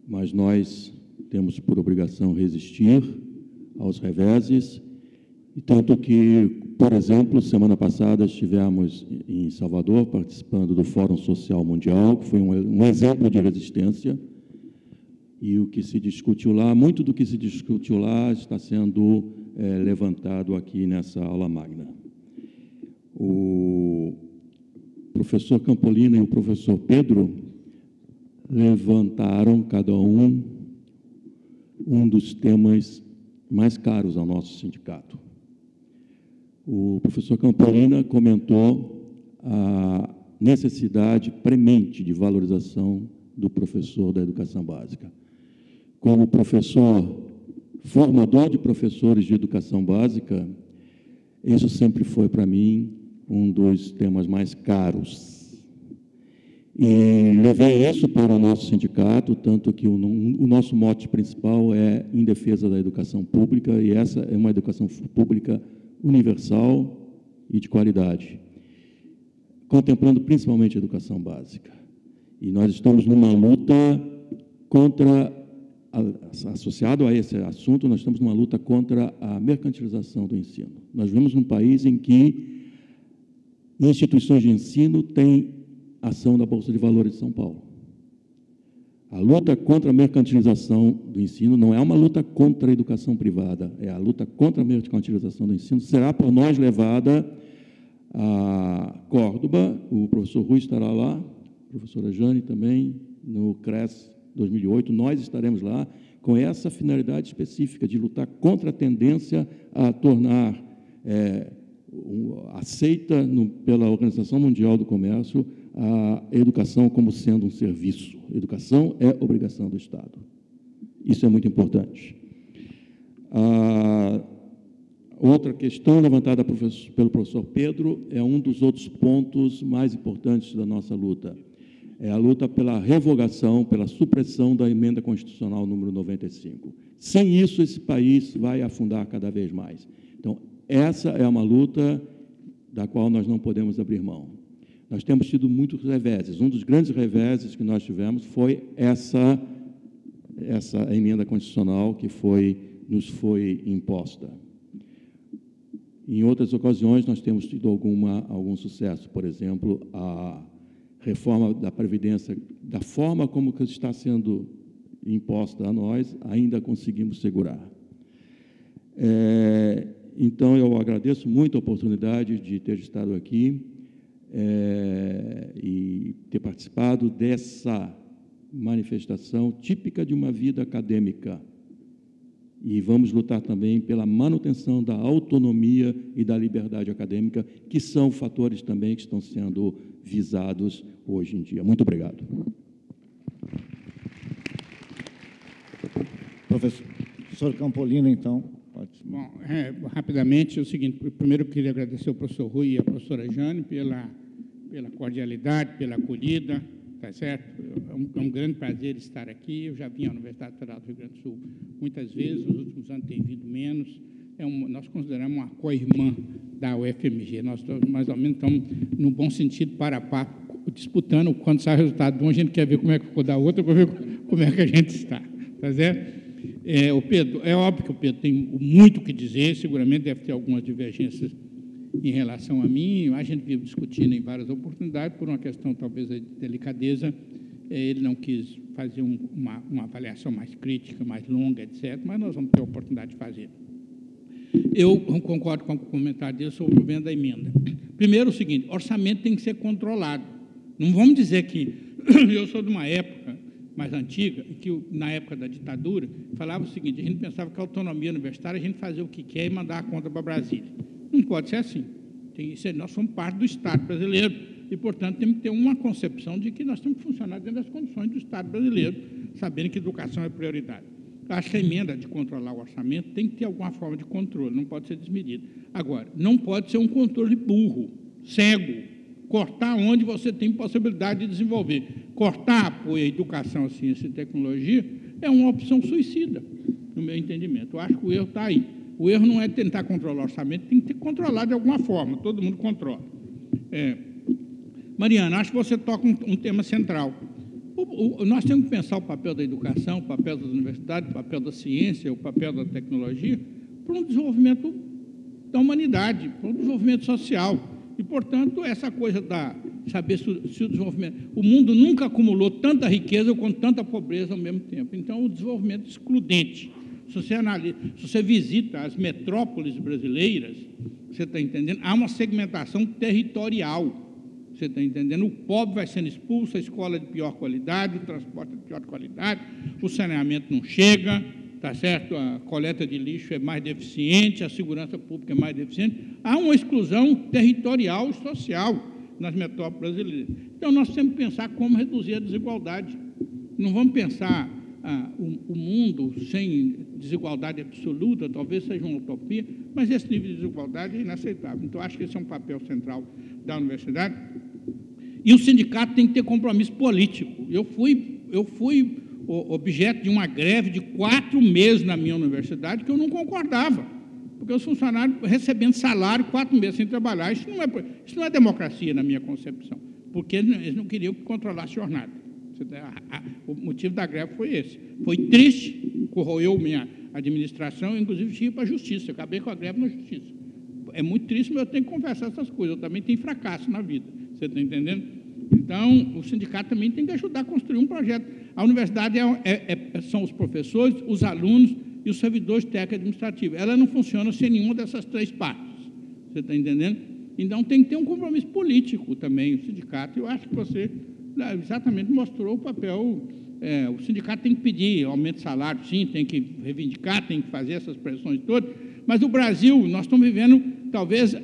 Mas nós temos por obrigação resistir aos reveses, e tanto que, por exemplo, semana passada estivemos em Salvador participando do Fórum Social Mundial, que foi um exemplo de resistência, e o que se discutiu lá, muito do que se discutiu lá está sendo levantado aqui nessa aula magna. O professor Campolina e o professor Pedro levantaram, cada um dos temas mais caros ao nosso sindicato. O professor Campolina comentou a necessidade premente de valorização do professor da educação básica. como professor, formador de professores de educação básica, isso sempre foi, para mim, um dos temas mais caros. E levei isso para o nosso sindicato, tanto que o nosso mote principal é em defesa da educação pública, e essa é uma educação pública universal e de qualidade, contemplando principalmente a educação básica. E nós estamos numa luta contra, associado a esse assunto, nós estamos numa luta contra a mercantilização do ensino. Nós vivemos num país em que instituições de ensino têm ação da Bolsa de Valores de São Paulo. A luta contra a mercantilização do ensino não é uma luta contra a educação privada, é a luta contra a mercantilização do ensino, será por nós levada a Córdoba, o professor Rui estará lá, a professora Jane também, no CRES 2008, nós estaremos lá com essa finalidade específica de lutar contra a tendência a tornar aceita pela Organização Mundial do Comércio a educação como sendo um serviço. Educação é obrigação do Estado. Isso é muito importante. Outra questão levantada pelo professor Pedro é um dos outros pontos mais importantes da nossa luta. É a luta pela revogação, pela supressão da emenda constitucional número 95. Sem isso, esse país vai afundar cada vez mais. Então, essa é uma luta da qual nós não podemos abrir mão. Nós temos tido muitos reveses. Um dos grandes reveses que nós tivemos foi essa emenda constitucional que nos foi imposta. Em outras ocasiões, nós temos tido algum sucesso. Por exemplo, a reforma da Previdência, da forma como que está sendo imposta a nós, ainda conseguimos segurar. Então, eu agradeço muito a oportunidade de ter estado aqui e ter participado dessa manifestação típica de uma vida acadêmica. E vamos lutar também pela manutenção da autonomia e da liberdade acadêmica, que são fatores também que estão sendo visados hoje em dia. Muito obrigado. Professor Campolina, então. Bom, rapidamente, é o seguinte, primeiro eu queria agradecer ao professor Rui e à professora Jane pela cordialidade, pela acolhida, tá certo? É um grande prazer estar aqui. Eu já vim à Universidade Federal do Rio Grande do Sul muitas vezes, nos últimos anos tenho vindo menos. Nós consideramos uma co-irmã da UFMG. Nós mais ou menos estamos, no bom sentido, para a par, disputando. Quando sai o resultado de um, a gente quer ver como é que ficou da outra, para ver como é que a gente está, tá certo? O Pedro, é óbvio que o Pedro tem muito o que dizer, seguramente deve ter algumas divergências em relação a mim, a gente vive discutindo em várias oportunidades, por uma questão talvez de delicadeza, ele não quis fazer uma avaliação mais crítica, mais longa, etc., mas nós vamos ter a oportunidade de fazer. Eu concordo com o comentário dele sobre o governo da emenda. Primeiro, o seguinte, orçamento tem que ser controlado. Não vamos dizer que eu sou de uma época mais antiga, que na época da ditadura, falava o seguinte, a gente pensava que a autonomia universitária, a gente fazia o que quer e mandar a conta para Brasília. Não pode ser assim. Nós somos parte do Estado brasileiro e, portanto, temos que ter uma concepção de que nós temos que funcionar dentro das condições do Estado brasileiro, sabendo que educação é prioridade. Eu acho que a emenda de controlar o orçamento tem que ter alguma forma de controle, não pode ser desmedida. Agora, não pode ser um controle burro, cego, cortar onde você tem possibilidade de desenvolver. Cortar apoio à educação, ciência e tecnologia é uma opção suicida, no meu entendimento. Eu acho que o erro está aí. O erro não é tentar controlar o orçamento, tem que ter controlado de alguma forma, todo mundo controla. Mariana, acho que você toca um tema central. Nós temos que pensar o papel da educação, o papel das universidades, o papel da ciência, o papel da tecnologia, para um desenvolvimento da humanidade, para um desenvolvimento social. E, portanto, essa coisa saber se o desenvolvimento... O mundo nunca acumulou tanta riqueza com tanta pobreza ao mesmo tempo. Então, o desenvolvimento excludente. Se você analisa, se você visita as metrópoles brasileiras, você está entendendo? Há uma segmentação territorial. Você está entendendo? O pobre vai sendo expulso, a escola é de pior qualidade, o transporte é de pior qualidade, o saneamento não chega, tá certo? A coleta de lixo é mais deficiente, a segurança pública é mais deficiente. Há uma exclusão territorial e social nas metrópoles brasileiras. Então, nós temos que pensar como reduzir a desigualdade. Não vamos pensar o mundo sem desigualdade absoluta talvez seja uma utopia, mas esse nível de desigualdade é inaceitável. Então, acho que esse é um papel central da universidade. E o sindicato tem que ter compromisso político. Eu fui objeto de uma greve de 4 meses na minha universidade que eu não concordava, porque os funcionários recebendo salário 4 meses sem trabalhar. Isso não é democracia, na minha concepção, porque eles não queriam que controlasse a jornada. O motivo da greve foi esse. Foi triste, corroeu minha administração, inclusive tive para a justiça. Acabei com a greve na justiça. É muito triste, mas eu tenho que confessar essas coisas. Eu também tenho fracasso na vida. Você está entendendo? Então, o sindicato também tem que ajudar a construir um projeto. A universidade são os professores, os alunos e os servidores técnicos administrativos. Ela não funciona sem nenhuma dessas 3 partes. Você está entendendo? Então, tem que ter um compromisso político também, o sindicato. Eu acho que você exatamente mostrou o papel. O sindicato tem que pedir aumento de salário, sim, tem que reivindicar, tem que fazer essas pressões todas, mas o Brasil, nós estamos vivendo, talvez,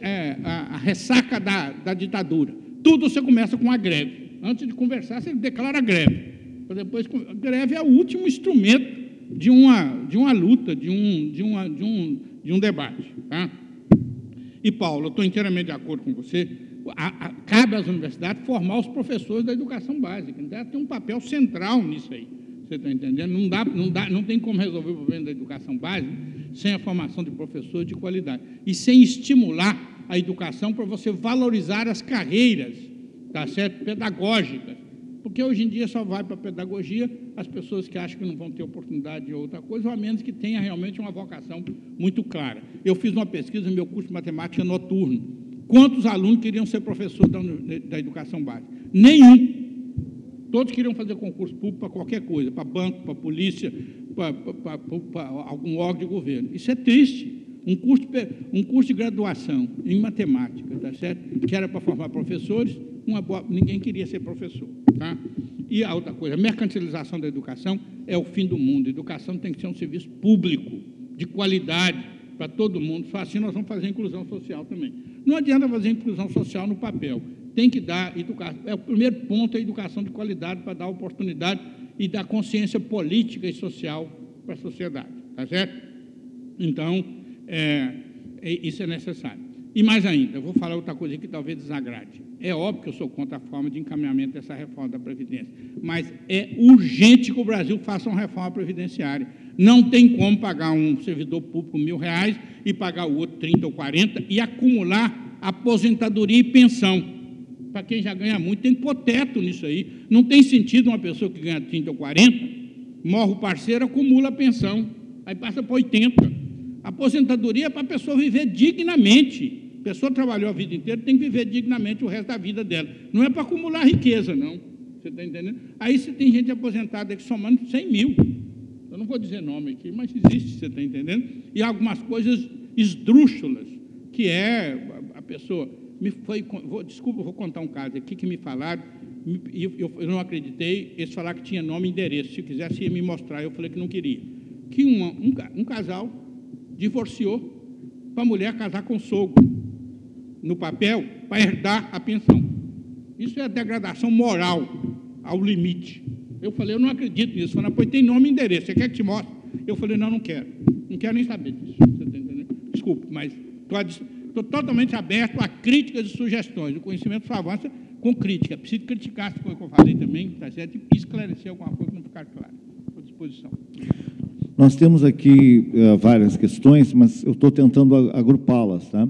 a ressaca da ditadura. Tudo você começa com a greve. Antes de conversar, você declara a greve. Depois, a greve é o último instrumento de uma luta, de um debate. Tá? E, Paulo, eu estou inteiramente de acordo com você. Cabe às universidades formar os professores da educação básica. Então, tem um papel central nisso aí. Você está entendendo? Não tem como resolver o problema da educação básica sem a formação de professores de qualidade e sem estimular a educação para você valorizar as carreiras, tá certo? Pedagógicas. Porque hoje em dia só vai para a pedagogia as pessoas que acham que não vão ter oportunidade de outra coisa, ou a menos que tenha realmente uma vocação muito clara. Eu fiz uma pesquisa no meu curso de matemática noturno. Quantos alunos queriam ser professor da educação básica? Nenhum. Todos queriam fazer concurso público para qualquer coisa, para banco, para polícia, para algum órgão de governo. Isso é triste. Um curso de graduação em matemática, tá certo? Que era para formar professores, ninguém queria ser professor. Tá? E a outra coisa, a mercantilização da educação é o fim do mundo. A educação tem que ser um serviço público, de qualidade, para todo mundo. Só assim nós vamos fazer inclusão social também. Não adianta fazer inclusão social no papel. Tem que dar educação. O primeiro ponto é a educação de qualidade para dar oportunidade e dar consciência política e social para a sociedade. Tá certo? Então, isso é necessário. E mais ainda, eu vou falar outra coisa que talvez desagrade. É óbvio que eu sou contra a forma de encaminhamento dessa reforma da Previdência, mas é urgente que o Brasil faça uma reforma previdenciária. Não tem como pagar um servidor público R$1.000 e pagar o outro 30 ou 40 e acumular aposentadoria e pensão. Para quem já ganha muito, tem que pôr teto nisso aí. Não tem sentido uma pessoa que ganha 30 ou 40, morre o parceiro, acumula a pensão, aí passa para 80. A aposentadoria é para a pessoa viver dignamente. A pessoa trabalhou a vida inteira, tem que viver dignamente o resto da vida dela. Não é para acumular riqueza, não. Você está entendendo? Aí você tem gente aposentada aqui somando 100 mil. Eu não vou dizer nome aqui, mas existe, você está entendendo? E algumas coisas esdrúxulas, que a pessoa... Desculpa, vou contar um caso aqui que me falaram, e eu não acreditei, eles falaram que tinha nome e endereço. Se quisesse, ia me mostrar. Eu falei que não queria. Que um casal divorciou para a mulher casar com o sogro, no papel, para herdar a pensão. Isso é degradação moral ao limite. Eu falei, eu não acredito nisso. Falei, pois tem nome e endereço, você quer que te mostre? Eu falei, não quero. Não quero nem saber disso. Você está entendendo? Desculpe, mas estou totalmente aberto a críticas e sugestões. O conhecimento só avança com crítica. Preciso criticar as coisas que eu falei também, tá certo? E esclarecer alguma coisa que não ficar clara. Estou à disposição. Nós temos aqui várias questões, mas eu estou tentando agrupá-las. Tá?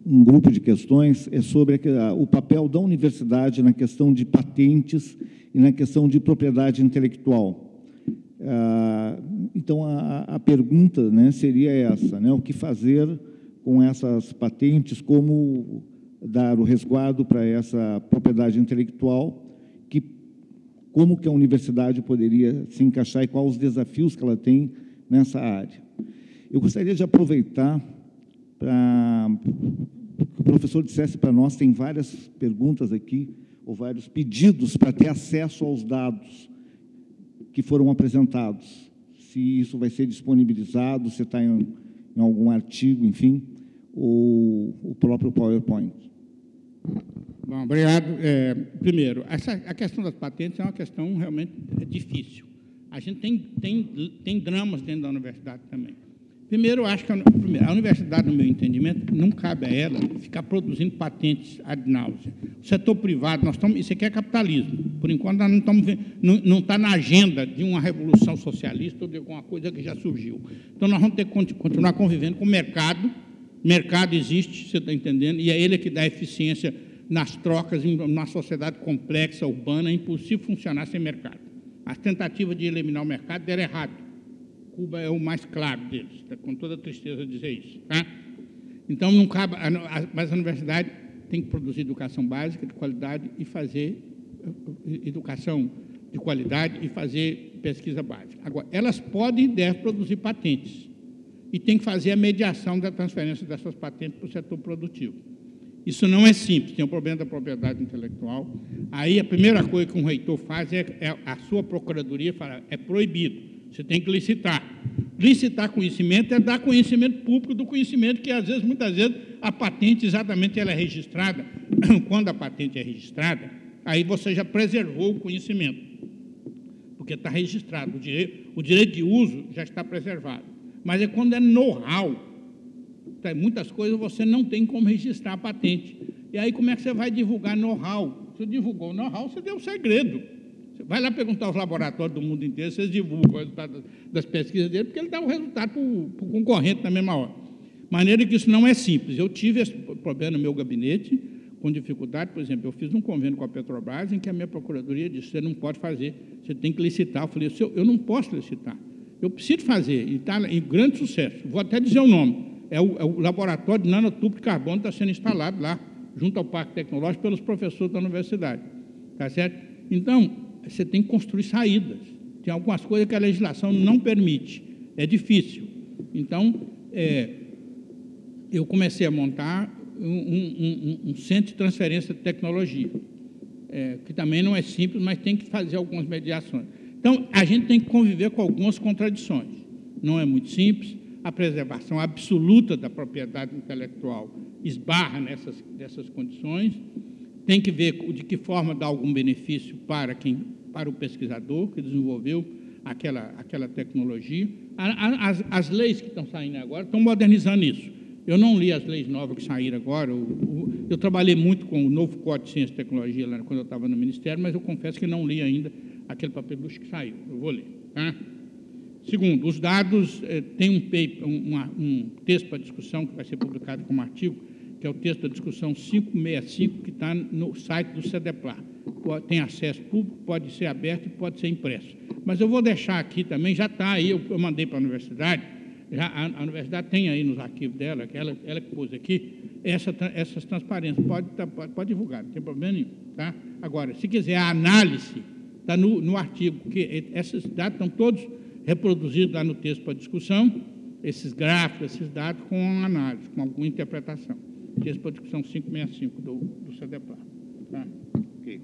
Um grupo de questões é sobre o papel da universidade na questão de patentes e na questão de propriedade intelectual. Então, a pergunta, né, seria essa, né, o que fazer com essas patentes, como dar o resguardo para essa propriedade intelectual, como que a universidade poderia se encaixar e quais os desafios que ela tem nessa área. Eu gostaria de aproveitar para que o professor dissesse para nós, tem várias perguntas aqui, ou vários pedidos para ter acesso aos dados que foram apresentados, se isso vai ser disponibilizado, se está em algum artigo, enfim, ou o próprio PowerPoint. Bom, obrigado. Primeiro, a questão das patentes é uma questão realmente difícil. A gente tem dramas dentro da universidade também. Primeiro, eu acho que a universidade, no meu entendimento, não cabe a ela ficar produzindo patentes ad nauseam. O setor privado, isso aqui é capitalismo. Por enquanto, nós não está na agenda de uma revolução socialista ou de alguma coisa que já surgiu. Então, nós vamos ter que continuar convivendo com o mercado. O mercado existe, você está entendendo, e é ele que dá eficiência nas trocas. Em uma sociedade complexa, urbana, é impossível funcionar sem mercado. As tentativas de eliminar o mercado deram errado. Cuba é o mais claro deles, com toda a tristeza dizer isso. Tá? Então, não cabe, mas a universidade tem que produzir educação básica de qualidade e fazer educação de qualidade e fazer pesquisa básica. Agora, elas podem e devem produzir patentes e tem que fazer a mediação da transferência dessas patentes para o setor produtivo. Isso não é simples, tem o problema da propriedade intelectual. Aí, a primeira coisa que um reitor faz é a sua procuradoria fala, é proibido. Você tem que licitar. Licitar conhecimento é dar conhecimento público do conhecimento, que, muitas vezes, a patente, exatamente, ela é registrada. Quando a patente é registrada, aí você já preservou o conhecimento, porque está registrado. O direito de uso já está preservado. Mas é quando é know-how. Muitas coisas você não tem como registrar a patente. E aí, como é que você vai divulgar know-how? Se divulgou o know-how, você deu um segredo. Você vai lá perguntar aos laboratórios do mundo inteiro se eles divulgam o resultado das pesquisas dele, porque ele dá o resultado para o concorrente na mesma hora. De maneira que isso não é simples. Eu tive esse problema no meu gabinete, com dificuldade. Por exemplo, eu fiz um convênio com a Petrobras em que a minha procuradoria disse, você não pode fazer, você tem que licitar. Eu falei, eu não posso licitar, eu preciso fazer, e está em grande sucesso. Vou até dizer o nome, é o laboratório de nanotubo de carbono que está sendo instalado lá, junto ao Parque Tecnológico, pelos professores da universidade. Tá certo? Então, você tem que construir saídas. Tem algumas coisas que a legislação não permite. É difícil. Então, eu comecei a montar um centro de transferência de tecnologia, que também não é simples, mas tem que fazer algumas mediações. Então, a gente tem que conviver com algumas contradições. Não é muito simples. A preservação absoluta da propriedade intelectual esbarra nessas condições. Tem que ver de que forma dá algum benefício para o pesquisador que desenvolveu aquela tecnologia. As leis que estão saindo agora estão modernizando isso. Eu não li as leis novas que saíram agora. Eu trabalhei muito com o novo Código de Ciência e Tecnologia lá, quando eu estava no Ministério, mas eu confesso que não li ainda aquele papelucho que saiu. Eu vou ler. Tá? Segundo, os dados, tem um texto para discussão que vai ser publicado como artigo, que é o texto da discussão 565, que está no site do CEDEPLAR. Tem acesso público, pode ser aberto e pode ser impresso. Mas eu vou deixar aqui também, já está aí, eu mandei para a universidade, a universidade tem aí nos arquivos dela, que ela que pôs aqui, essas transparências, pode divulgar, não tem problema nenhum. Tá? Agora, se quiser a análise, está no artigo, porque esses dados estão todos reproduzidos lá no texto para discussão, esses gráficos, esses dados com análise, com alguma interpretação. Texto para discussão 565 do CEDEPLAR. Tá? Okay.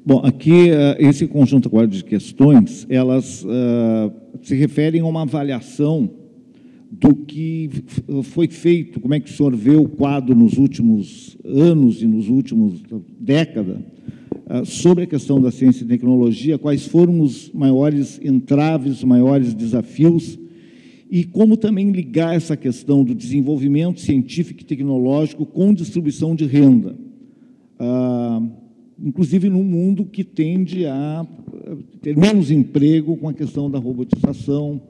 Bom, aqui, esse conjunto agora de questões, elas se referem a uma avaliação do que foi feito, como é que o senhor vê o quadro nos últimos anos e nos últimos décadas, sobre a questão da ciência e tecnologia, quais foram os maiores entraves, os maiores desafios, e como também ligar essa questão do desenvolvimento científico e tecnológico com distribuição de renda, inclusive num mundo que tende a ter menos emprego com a questão da robotização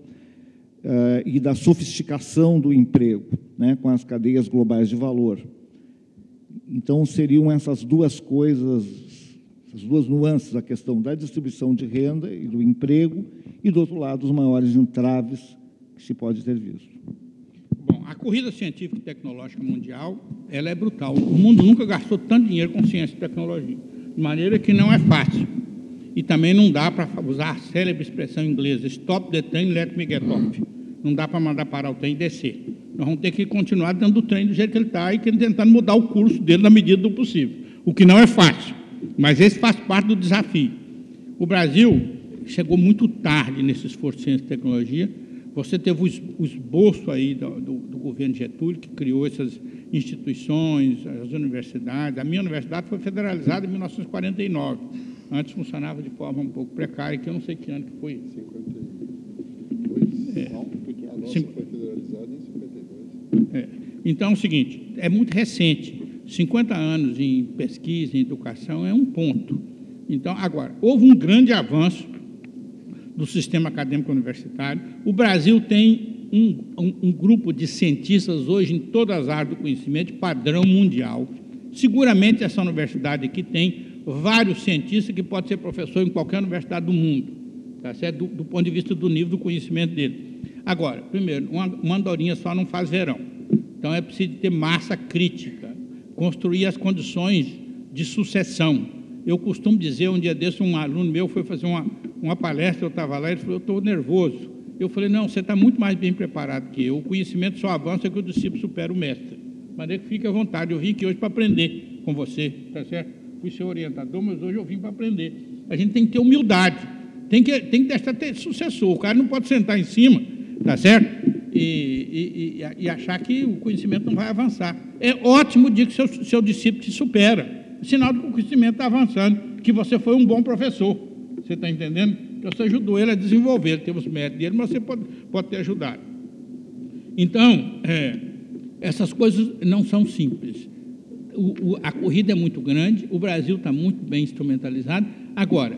e da sofisticação do emprego, né, com as cadeias globais de valor. Então, seriam essas duas coisas, essas duas nuances, a questão da distribuição de renda e do emprego, e, do outro lado, os maiores entraves que se pode ter visto. Bom, a corrida científica e tecnológica mundial, ela é brutal. O mundo nunca gastou tanto dinheiro com ciência e tecnologia, de maneira que não é fácil. E também não dá para usar a célebre expressão inglesa, stop the train, let me get off. Não dá para mandar parar o trem e descer. Nós vamos ter que continuar dando o trem do jeito que ele está e tentando mudar o curso dele na medida do possível, o que não é fácil, mas esse faz parte do desafio. O Brasil chegou muito tarde nesse esforço de ciência e tecnologia, Você teve o esboço aí do governo Getúlio, que criou essas instituições, as universidades. A minha universidade foi federalizada em 1949. Antes funcionava de forma um pouco precária, que eu não sei que ano que foi. 52. A nossa foi federalizada em 52. Então, é o seguinte, é muito recente. 50 anos em pesquisa, em educação, é um ponto. Então, agora, houve um grande avanço do sistema acadêmico universitário. O Brasil tem um grupo de cientistas hoje em todas as áreas do conhecimento de padrão mundial. Seguramente essa universidade aqui tem vários cientistas que podem ser professor em qualquer universidade do mundo, tá certo? Do ponto de vista do nível do conhecimento dele. Agora, primeiro, uma andorinha só não faz verão. Então, é preciso ter massa crítica, construir as condições de sucessão. Eu costumo dizer, um dia desse, um aluno meu foi fazer uma palestra, eu estava lá, ele falou, eu estou nervoso. Eu falei, não, você está muito mais bem preparado que eu, o conhecimento só avança que o discípulo supera o mestre. Mas é que fique à vontade, eu vim aqui hoje para aprender com você, tá certo? Fui seu orientador, mas hoje eu vim para aprender. A gente tem que ter humildade, tem que deixar ter sucessor, o cara não pode sentar em cima, tá certo? E achar que o conhecimento não vai avançar. É ótimo o dia que seu discípulo te supera, sinal de que o conhecimento está avançando, que você foi um bom professor, você está entendendo? Que você ajudou ele a desenvolver, ele teve os méritos dele, mas você pode ter ajudado. Então, essas coisas não são simples. A corrida é muito grande, o Brasil está muito bem instrumentalizado. Agora,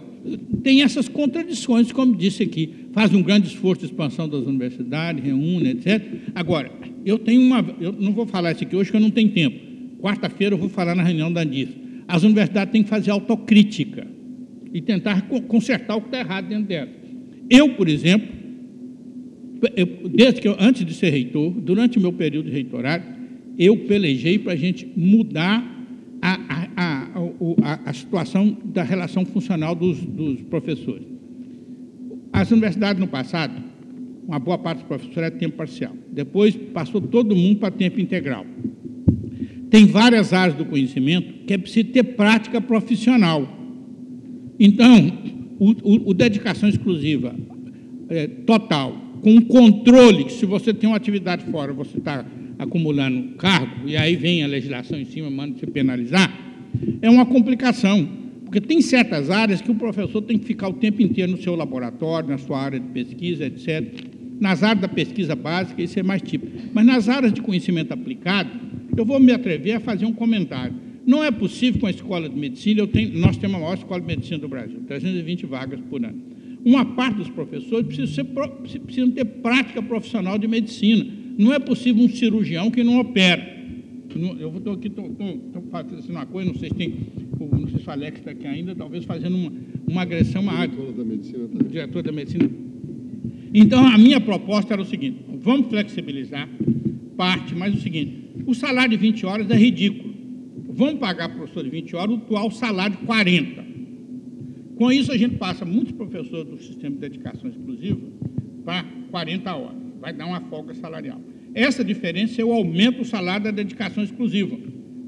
tem essas contradições, como disse aqui, faz um grande esforço de expansão das universidades, reúne, etc. Agora, eu não vou falar isso aqui hoje, porque eu não tenho tempo. Quarta-feira eu vou falar na reunião da ANDIF. As universidades têm que fazer autocrítica e tentar consertar o que está errado dentro dela. Eu, por exemplo, antes de ser reitor, durante o meu período de reitorado, eu pelejei para a gente mudar a situação da relação funcional dos professores. As universidades, no passado, uma boa parte dos professores era tempo parcial. Depois, passou todo mundo para tempo integral. Tem várias áreas do conhecimento que é preciso ter prática profissional. Então, o dedicação exclusiva total, com controle, que se você tem uma atividade fora, você está acumulando cargo, e aí vem a legislação em cima, manda você penalizar, é uma complicação, porque tem certas áreas que o professor tem que ficar o tempo inteiro no seu laboratório, na sua área de pesquisa, etc. Nas áreas da pesquisa básica, isso é mais típico. Mas nas áreas de conhecimento aplicado, eu vou me atrever a fazer um comentário. Não é possível com a escola de medicina, nós temos a maior escola de medicina do Brasil, 320 vagas por ano. Uma parte dos professores precisam ter prática profissional de medicina. Não é possível um cirurgião que não opera. Eu estou aqui, estou fazendo uma coisa, não sei se o Alex está aqui ainda, talvez fazendo uma agressão à área. O diretor da medicina. Então, a minha proposta era o seguinte, vamos flexibilizar parte, mas o seguinte, o salário de 20 horas é ridículo. Vamos pagar para o professor de 20 horas o atual salário de 40. Com isso, a gente passa muitos professores do sistema de dedicação exclusiva para 40 horas. Vai dar uma folga salarial. Essa diferença eu aumento o salário da dedicação exclusiva,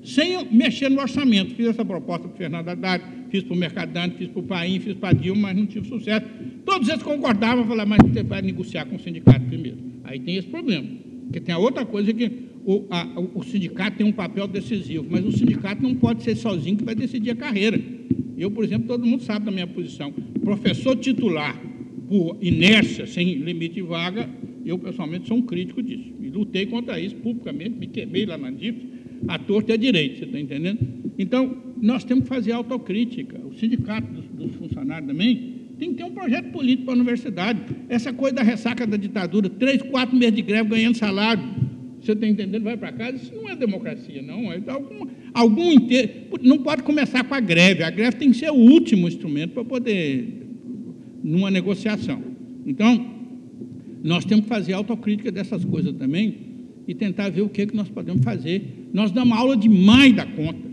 sem mexer no orçamento. Fiz essa proposta para o Fernando Haddad, fiz para o Mercadante, fiz para o Paim, fiz para a Dilma, mas não tive sucesso. Todos eles concordavam, falaram, mas você vai negociar com o sindicato primeiro. Aí tem esse problema, porque tem a outra coisa que o sindicato tem um papel decisivo, mas o sindicato não pode ser sozinho que vai decidir a carreira. Eu, por exemplo, todo mundo sabe da minha posição. Professor titular, por inércia, sem limite de vaga, eu, pessoalmente, sou um crítico disso. E lutei contra isso publicamente, me queimei lá na DIF, à torta e à direita, você está entendendo? Então, nós temos que fazer autocrítica. O sindicato dos funcionários também tem que ter um projeto político para a universidade. Essa coisa da ressaca da ditadura, 3, 4 meses de greve ganhando salário, você está entendendo? Vai para casa, isso não é democracia, não. É não pode começar com a greve tem que ser o último instrumento para poder, numa negociação. Então, nós temos que fazer autocrítica dessas coisas também e tentar ver o que nós podemos fazer. Nós damos aula demais da conta.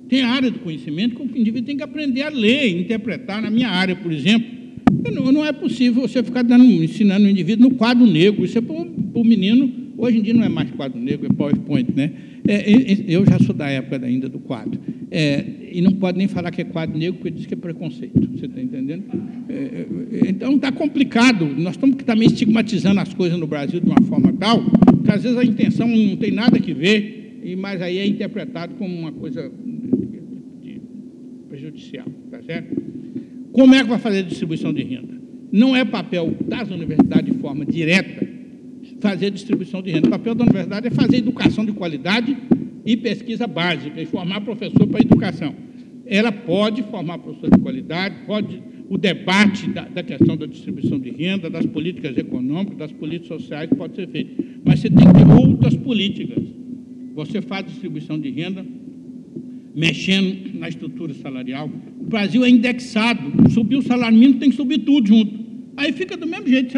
Tem área do conhecimento que o indivíduo tem que aprender a ler, interpretar. Na minha área, por exemplo, não é possível você ficar ensinando o indivíduo no quadro negro. Isso é para o menino Hoje em dia não é mais quadro negro, é PowerPoint, né? Eu já sou da época ainda do quadro. E não pode nem falar que é quadro negro, porque diz que é preconceito. Você está entendendo? Então, está complicado. Nós estamos também estigmatizando as coisas no Brasil de uma forma tal que, às vezes, a intenção não tem nada que ver, mas aí é interpretado como uma coisa prejudicial. Tá certo? Como é que vai fazer a distribuição de renda? Não é papel das universidades de forma direta fazer distribuição de renda. O papel da universidade é fazer educação de qualidade e pesquisa básica, e formar professor para a educação. Ela pode formar professor de qualidade, o debate da questão da distribuição de renda, das políticas econômicas, das políticas sociais pode ser feito. Mas você tem que ter outras políticas. Você faz distribuição de renda, mexendo na estrutura salarial. O Brasil é indexado, subiu o salário mínimo, tem que subir tudo junto. Aí fica do mesmo jeito,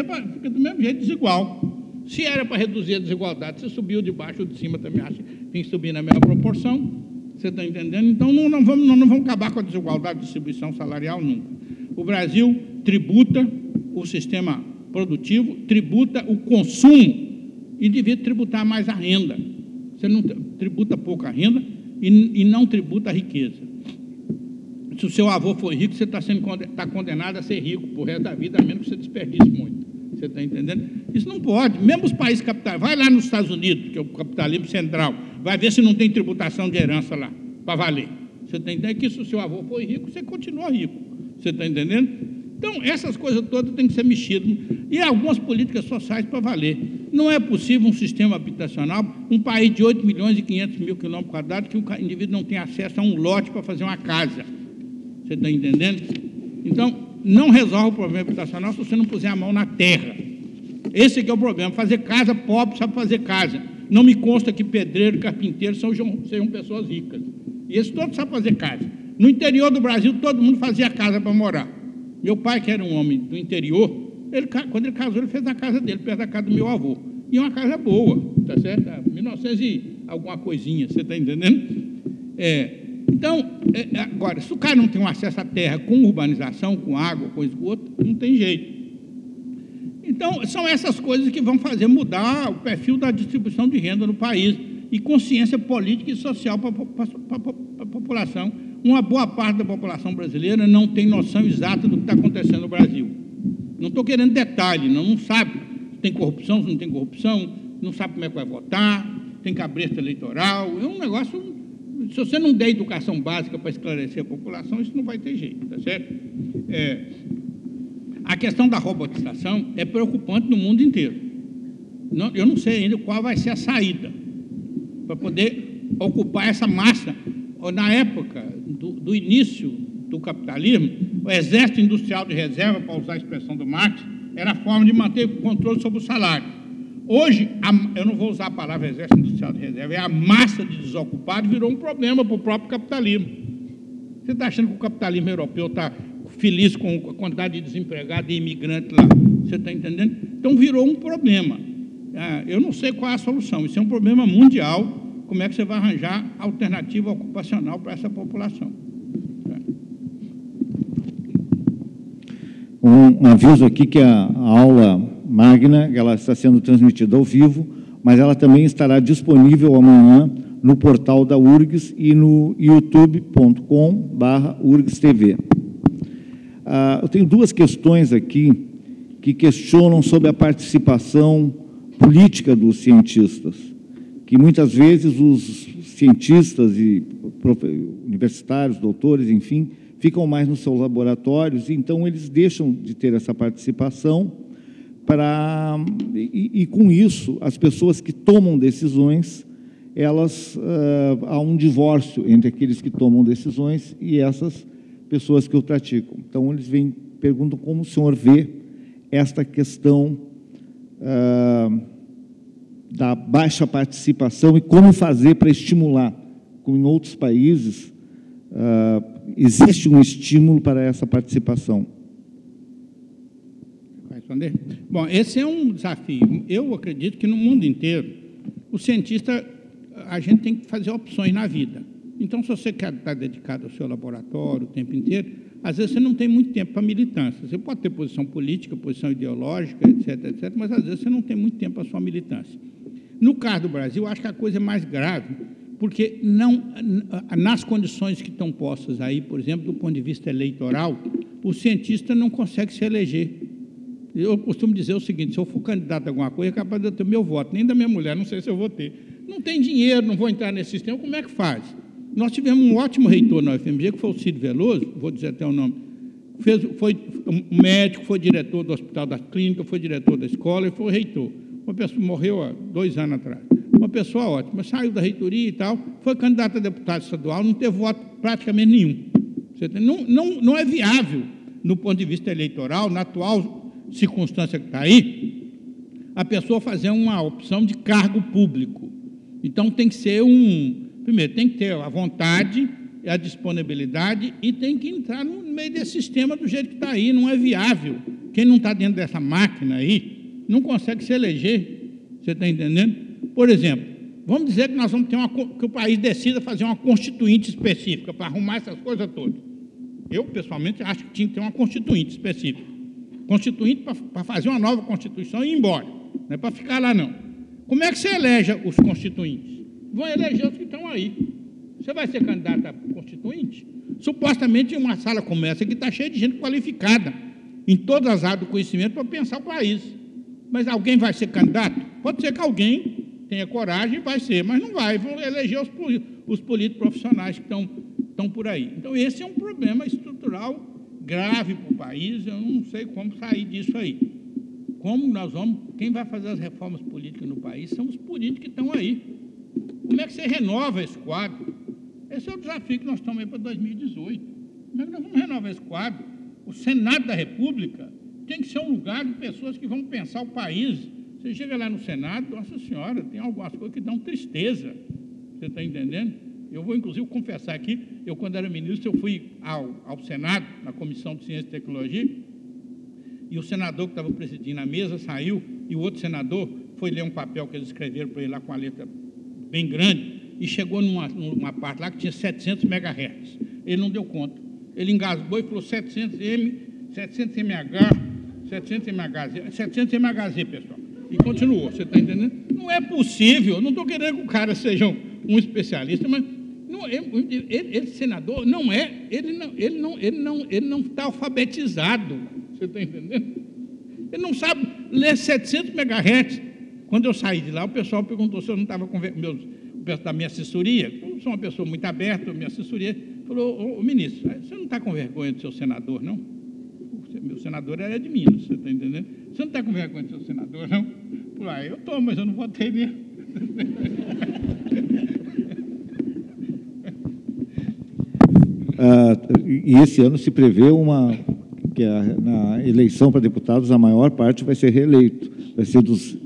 desigual. Se era para reduzir a desigualdade, se subiu de baixo ou de cima, também acha que tem que subir na mesma proporção. Você está entendendo? Então, nós não vamos acabar com a desigualdade de distribuição salarial nunca. O Brasil tributa o sistema produtivo, tributa o consumo e devia tributar mais a renda. Você não tributa pouca renda e não tributa a riqueza. Se o seu avô for rico, você está condenado a ser rico por resto da vida, a menos que você desperdice muito. Você está entendendo? Isso não pode. Mesmo os países capitais, vai lá nos Estados Unidos, que é o capitalismo central, vai ver se não tem tributação de herança lá, para valer. Você está entendendo? Que se o seu avô foi rico, você continua rico. Você está entendendo? Então, essas coisas todas têm que ser mexidas. E algumas políticas sociais para valer. Não é possível um sistema habitacional, um país de 8 milhões e 500 mil quilômetros quadrados, que o indivíduo não tem acesso a um lote para fazer uma casa. Você está entendendo? Então, não resolve o problema habitacional se você não puser a mão na terra. Esse que é o problema. Fazer casa, pobre sabe fazer casa. Não me consta que pedreiro e carpinteiro sejam pessoas ricas. E esses todos sabem fazer casa. No interior do Brasil, todo mundo fazia casa para morar. Meu pai, que era um homem do interior, quando ele casou, ele fez a casa dele, perto da casa do meu avô. E uma casa boa, tá certo? 1900 e alguma coisinha, você está entendendo? Então, agora, se o cara não tem um acesso à terra com urbanização, com água, com esgoto, não tem jeito. Então, são essas coisas que vão fazer mudar o perfil da distribuição de renda no país e consciência política e social para a população. Uma boa parte da população brasileira não tem noção exata do que está acontecendo no Brasil. Não estou querendo detalhe, não sabe se tem corrupção, se não tem corrupção, não sabe como é que vai votar, tem cabresta eleitoral, é um negócio... Se você não der educação básica para esclarecer a população, isso não vai ter jeito, tá certo? A questão da robotização é preocupante no mundo inteiro. Eu não sei ainda qual vai ser a saída para poder ocupar essa massa. Na época do início do capitalismo, o exército industrial de reserva, para usar a expressão do Marx, era a forma de manter o controle sobre o salário. Hoje, eu não vou usar a palavra exército industrial de reserva, a massa de desocupados virou um problema para o próprio capitalismo. Você está achando que o capitalismo europeu está feliz com a quantidade de desempregados e imigrantes lá? Você está entendendo? Então, virou um problema. Eu não sei qual é a solução. Isso é um problema mundial. Como é que você vai arranjar alternativa ocupacional para essa população? Um aviso aqui que a aula magna, ela está sendo transmitida ao vivo, mas ela também estará disponível amanhã no portal da URGS e no youtube.com/URGSTV. Eu tenho duas questões aqui que questionam sobre a participação política dos cientistas, que muitas vezes os cientistas e universitários, doutores, enfim, ficam mais nos seus laboratórios, então eles deixam de ter essa participação e com isso, as pessoas que tomam decisões, há um divórcio entre aqueles que tomam decisões e essas pessoas que o praticam. Então, eles perguntam como o senhor vê esta questão da baixa participação e como fazer para estimular, como em outros países, existe um estímulo para essa participação. Vai responder? Bom, esse é um desafio. Eu acredito que no mundo inteiro, o cientista, a gente tem que fazer opções na vida. Então, se você quer estar dedicado ao seu laboratório o tempo inteiro, às vezes você não tem muito tempo para militância. Você pode ter posição política, posição ideológica, etc., etc., mas às vezes você não tem muito tempo para a sua militância. No caso do Brasil, acho que a coisa é mais grave, porque não, nas condições que estão postas aí, por exemplo, do ponto de vista eleitoral, o cientista não consegue se eleger. Eu costumo dizer o seguinte: se eu for candidato a alguma coisa, é capaz de eu ter meu voto, nem da minha mulher, não sei se eu vou ter. Não tem dinheiro, não vou entrar nesse sistema, como é que faz? Nós tivemos um ótimo reitor na UFMG, que foi o Cid Veloso, vou dizer até o nome, foi um médico, foi diretor do Hospital da Clínica, foi diretor da escola e foi reitor. Uma pessoa morreu há 2 anos atrás. Uma pessoa ótima, saiu da reitoria e tal, foi candidato a deputado estadual, não teve voto praticamente nenhum. Não é viável, no ponto de vista eleitoral, na atual circunstância que está aí, a pessoa fazer uma opção de cargo público. Então, tem que ser primeiro, tem que ter a vontade, a disponibilidade e tem que entrar no meio desse sistema do jeito que está aí. Não é viável. Quem não está dentro dessa máquina aí não consegue se eleger. Você está entendendo? Por exemplo, vamos dizer que nós vamos ter que o país decida fazer uma constituinte específica para arrumar essas coisas todas. Eu, pessoalmente, acho que tinha que ter uma constituinte específica. Constituinte para fazer uma nova Constituição e ir embora. Não é para ficar lá, não. Como é que você elege os constituintes? Vão eleger os que estão aí. Você vai ser candidato a constituinte? Supostamente, uma sala como essa que está cheia de gente qualificada, em todas as áreas do conhecimento, para pensar o país. Mas alguém vai ser candidato? Pode ser que alguém tenha coragem e vai ser, mas não vai. Vão eleger os políticos profissionais que estão por aí. Então, esse é um problema estrutural grave para o país. Eu não sei como sair disso aí. Quem vai fazer as reformas políticas no país são os políticos que estão aí. Como é que você renova esse quadro? Esse é o desafio que nós estamos aí para 2018. Como é que nós vamos renovar esse quadro? O Senado da República tem que ser um lugar de pessoas que vão pensar o país. Você chega lá no Senado, nossa senhora, tem algumas coisas que dão tristeza. Você está entendendo? Eu vou, inclusive, confessar aqui, quando era ministro, eu fui ao Senado, na Comissão de Ciência e Tecnologia, e o senador que estava presidindo a mesa saiu, e o outro senador foi ler um papel que eles escreveram para ele lá com a letra bem grande, e chegou numa parte lá que tinha 700 MHz. Ele não deu conta. Ele engasgou e falou 700 MHz, pessoal. E continuou, você está entendendo? Não é possível, não estou querendo que o cara seja um especialista, mas ele senador, ele não está alfabetizado, você está entendendo? Ele não sabe ler 700 MHz. Quando eu saí de lá, o pessoal perguntou se eu não estava com da minha assessoria. Eu sou uma pessoa muito aberta, minha assessoria falou: ô ministro, você não está com vergonha do seu senador, não? Meu senador era de Minas, você está entendendo? Você não está com vergonha do seu senador, não? Eu estou, mas eu não votei mesmo. E esse ano se prevê que na eleição para deputados a maior parte vai ser reeleito. Vai ser dos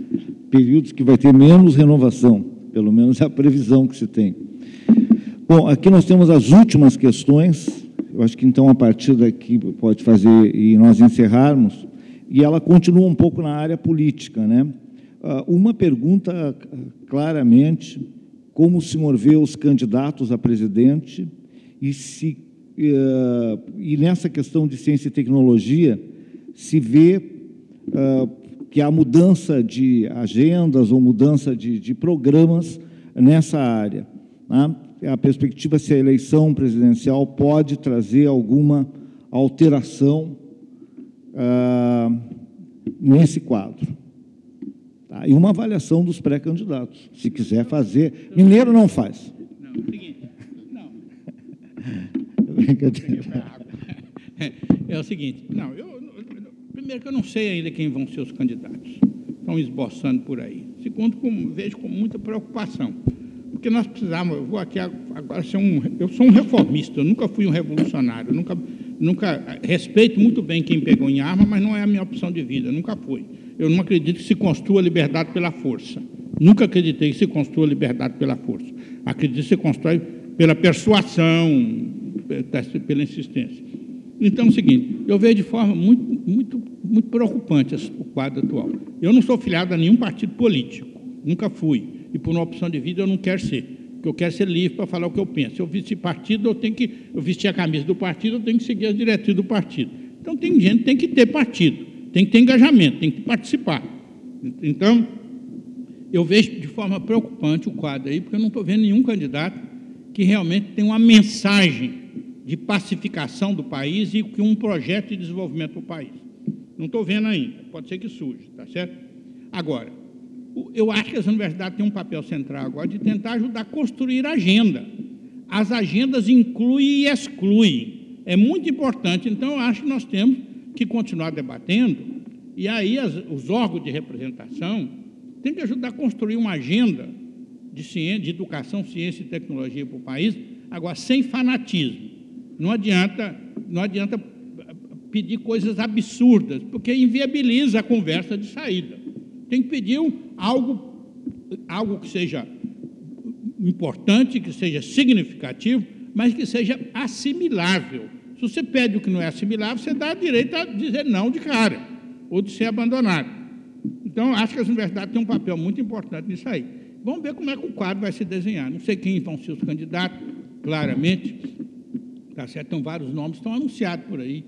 períodos que vai ter menos renovação, pelo menos é a previsão que se tem. Bom, aqui nós temos as últimas questões. Eu acho que, então, a partir daqui pode fazer e nós encerrarmos, e ela continua um pouco na área política, né? Uma pergunta, claramente, como o senhor vê os candidatos a presidente e nessa questão de ciência e tecnologia, se vê que há mudança de agendas ou mudança de programas nessa área, né? A perspectiva se a eleição presidencial pode trazer alguma alteração nesse quadro. Tá? E uma avaliação dos pré-candidatos, se quiser fazer. Mineiro não faz. Não, é o seguinte. Não. É o seguinte. Não, primeiro que eu não sei ainda quem vão ser os candidatos. Estão esboçando por aí. Segundo, vejo com muita preocupação. Porque nós precisamos, eu vou aqui agora eu sou um reformista, eu nunca fui um revolucionário, nunca respeito muito bem quem pegou em arma, mas não é a minha opção de vida, nunca foi. Eu não acredito que se construa liberdade pela força. Nunca acreditei que se construa liberdade pela força. Acredito que se constrói pela persuasão, pela insistência. Então, é o seguinte, eu vejo de forma muito preocupante o quadro atual. Eu não sou filiado a nenhum partido político, nunca fui. E por uma opção de vida eu não quero ser, porque eu quero ser livre para falar o que eu penso. Se eu vestir partido, eu vestir a camisa do partido, eu tenho que seguir as diretrizes do partido. Então, tem gente que tem que ter partido, tem que ter engajamento, tem que participar. Então, eu vejo de forma preocupante o quadro aí, porque eu não estou vendo nenhum candidato que realmente tem uma mensagem de pacificação do país e um projeto de desenvolvimento para o país. Não estou vendo ainda, pode ser que surja, tá certo? Agora, eu acho que as universidades têm um papel central agora de tentar ajudar a construir a agenda. As agendas incluem e excluem. É muito importante, então eu acho que nós temos que continuar debatendo, e aí os órgãos de representação têm que ajudar a construir uma agenda de ciência, de educação, ciência e tecnologia para o país, agora sem fanatismo. Não adianta pedir coisas absurdas, porque inviabiliza a conversa de saída. Tem que pedir algo que seja importante, que seja significativo, mas que seja assimilável. Se você pede o que não é assimilável, você dá direito a dizer não de cara, ou de ser abandonado. Então, acho que as universidades têm um papel muito importante nisso aí. Vamos ver como é que o quadro vai se desenhar. Não sei quem vão ser os candidatos, claramente. Tá certo? Então, vários nomes estão anunciados por aí.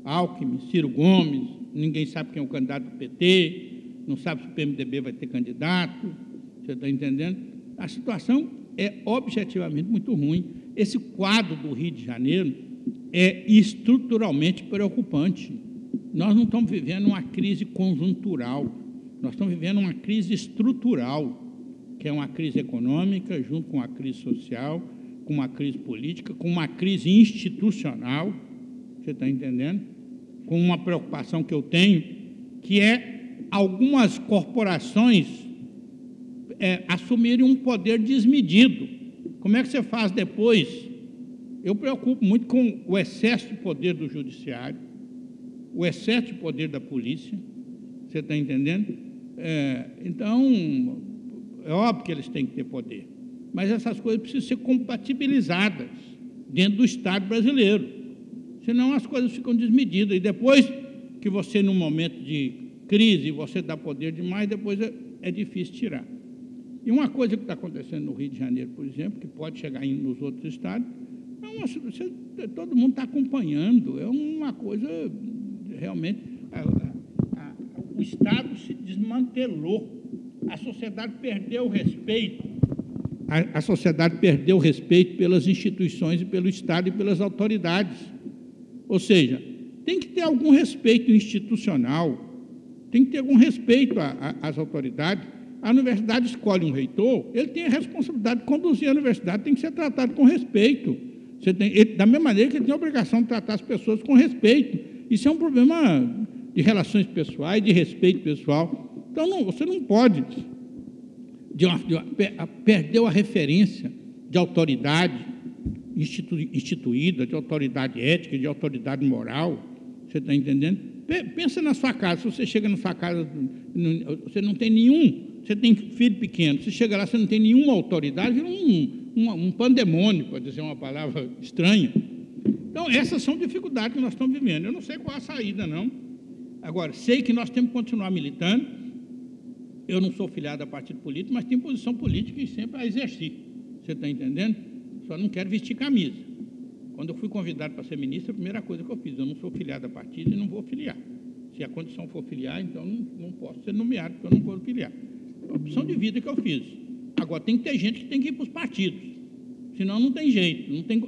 Alckmin, Ciro Gomes, ninguém sabe quem é o candidato do PT, não sabe se o PMDB vai ter candidato, você está entendendo? A situação é objetivamente muito ruim. Esse quadro do Rio de Janeiro é estruturalmente preocupante. Nós não estamos vivendo uma crise conjuntural, nós estamos vivendo uma crise estrutural, que é uma crise econômica, junto com a crise social, com uma crise política, com uma crise institucional, você está entendendo? Com uma preocupação que eu tenho, que é algumas corporações assumirem um poder desmedido. Como é que você faz depois? Eu preocupo muito com o excesso de poder do judiciário, o excesso de poder da polícia, você está entendendo? Então, é óbvio que eles têm que ter poder, mas essas coisas precisam ser compatibilizadas dentro do Estado brasileiro, senão as coisas ficam desmedidas, e depois que você, num momento de crise, você dá poder demais, depois é difícil tirar. E uma coisa que está acontecendo no Rio de Janeiro, por exemplo, que pode chegar nos outros estados, todo mundo está acompanhando, é uma coisa realmente... o Estado se desmantelou, a sociedade perdeu o respeito, a sociedade perdeu o respeito pelas instituições e pelo Estado e pelas autoridades. Ou seja, tem que ter algum respeito institucional, tem que ter algum respeito às autoridades. A universidade escolhe um reitor, ele tem a responsabilidade de conduzir a universidade, tem que ser tratado com respeito. Da mesma maneira que ele tem a obrigação de tratar as pessoas com respeito. Isso é um problema de relações pessoais, de respeito pessoal. Então, você não pode... perdeu a referência de autoridade instituída, de autoridade ética, de autoridade moral. Você está entendendo? Pensa na sua casa. Se você chega na sua casa, você não tem nenhum... Você tem filho pequeno, você chega lá, você não tem nenhuma autoridade, vira um pandemônio, pode dizer uma palavra estranha. Então, essas são dificuldades que nós estamos vivendo. Eu não sei qual a saída, não. Agora, sei que nós temos que continuar militando. Eu não sou filiado a partido político, mas tenho posição política e sempre a exercer. Você está entendendo? Só não quero vestir camisa. Quando eu fui convidado para ser ministro, a primeira coisa que eu fiz, eu não sou filiado a partido e não vou filiar. Se a condição for filiar, então não posso ser nomeado, porque eu não vou filiar. É a opção de vida que eu fiz. Agora, tem que ter gente que tem que ir para os partidos, senão não tem jeito. Não tem,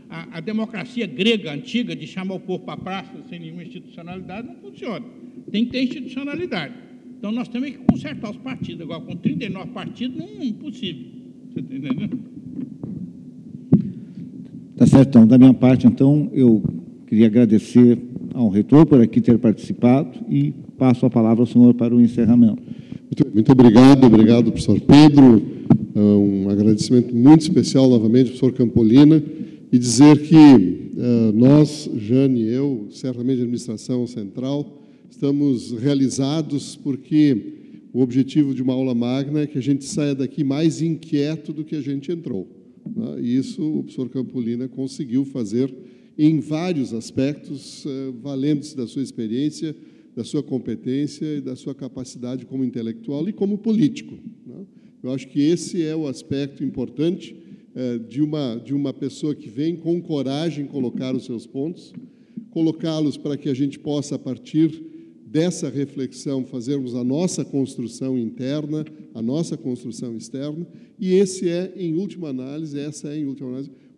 a democracia grega antiga, de chamar o povo para a praça sem nenhuma institucionalidade, não funciona. Tem que ter institucionalidade. Então, nós temos que consertar os partidos. Agora, com 39 partidos, não é impossível. Você está entendendo? Tá certo. Então, da minha parte, então, eu queria agradecer ao reitor por aqui ter participado e passo a palavra ao senhor para o encerramento. Muito obrigado, professor Pedro. Um agradecimento muito especial, novamente, ao professor Campolina, e dizer que nós, Jane e eu, certamente a administração central, estamos realizados porque o objetivo de uma aula magna é que a gente saia daqui mais inquieto do que a gente entrou. Né? E isso o professor Campolina conseguiu fazer em vários aspectos, valendo-se da sua experiência, da sua competência e da sua capacidade como intelectual e como político. Né? Eu acho que esse é o aspecto importante de uma pessoa que vem com coragem colocar os seus pontos, colocá-los para que a gente possa, a partir dessa reflexão, fazermos a nossa construção interna, a nossa construção externa, e essa é, em última análise,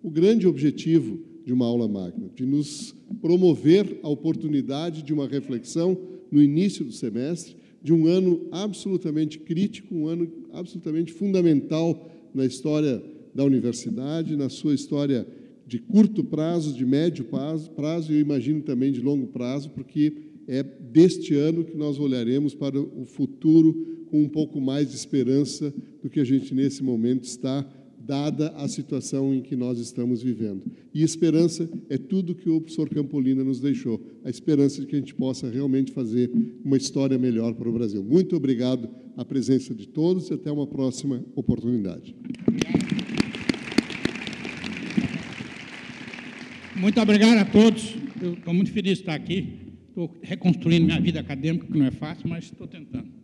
o grande objetivo de uma aula magna, de nos promover a oportunidade de uma reflexão no início do semestre, de um ano absolutamente crítico, um ano absolutamente fundamental na história da universidade, na sua história de curto prazo, de médio prazo e, eu imagino, também de longo prazo, porque é deste ano que nós olharemos para o futuro com um pouco mais de esperança do que a gente, nesse momento, está, dada a situação em que nós estamos vivendo. E esperança é tudo que o professor Campolina nos deixou, a esperança de que a gente possa realmente fazer uma história melhor para o Brasil. Muito obrigado à presença de todos e até uma próxima oportunidade. Muito obrigado a todos. Eu estou muito feliz de estar aqui. Estou reconstruindo minha vida acadêmica, que não é fácil, mas estou tentando.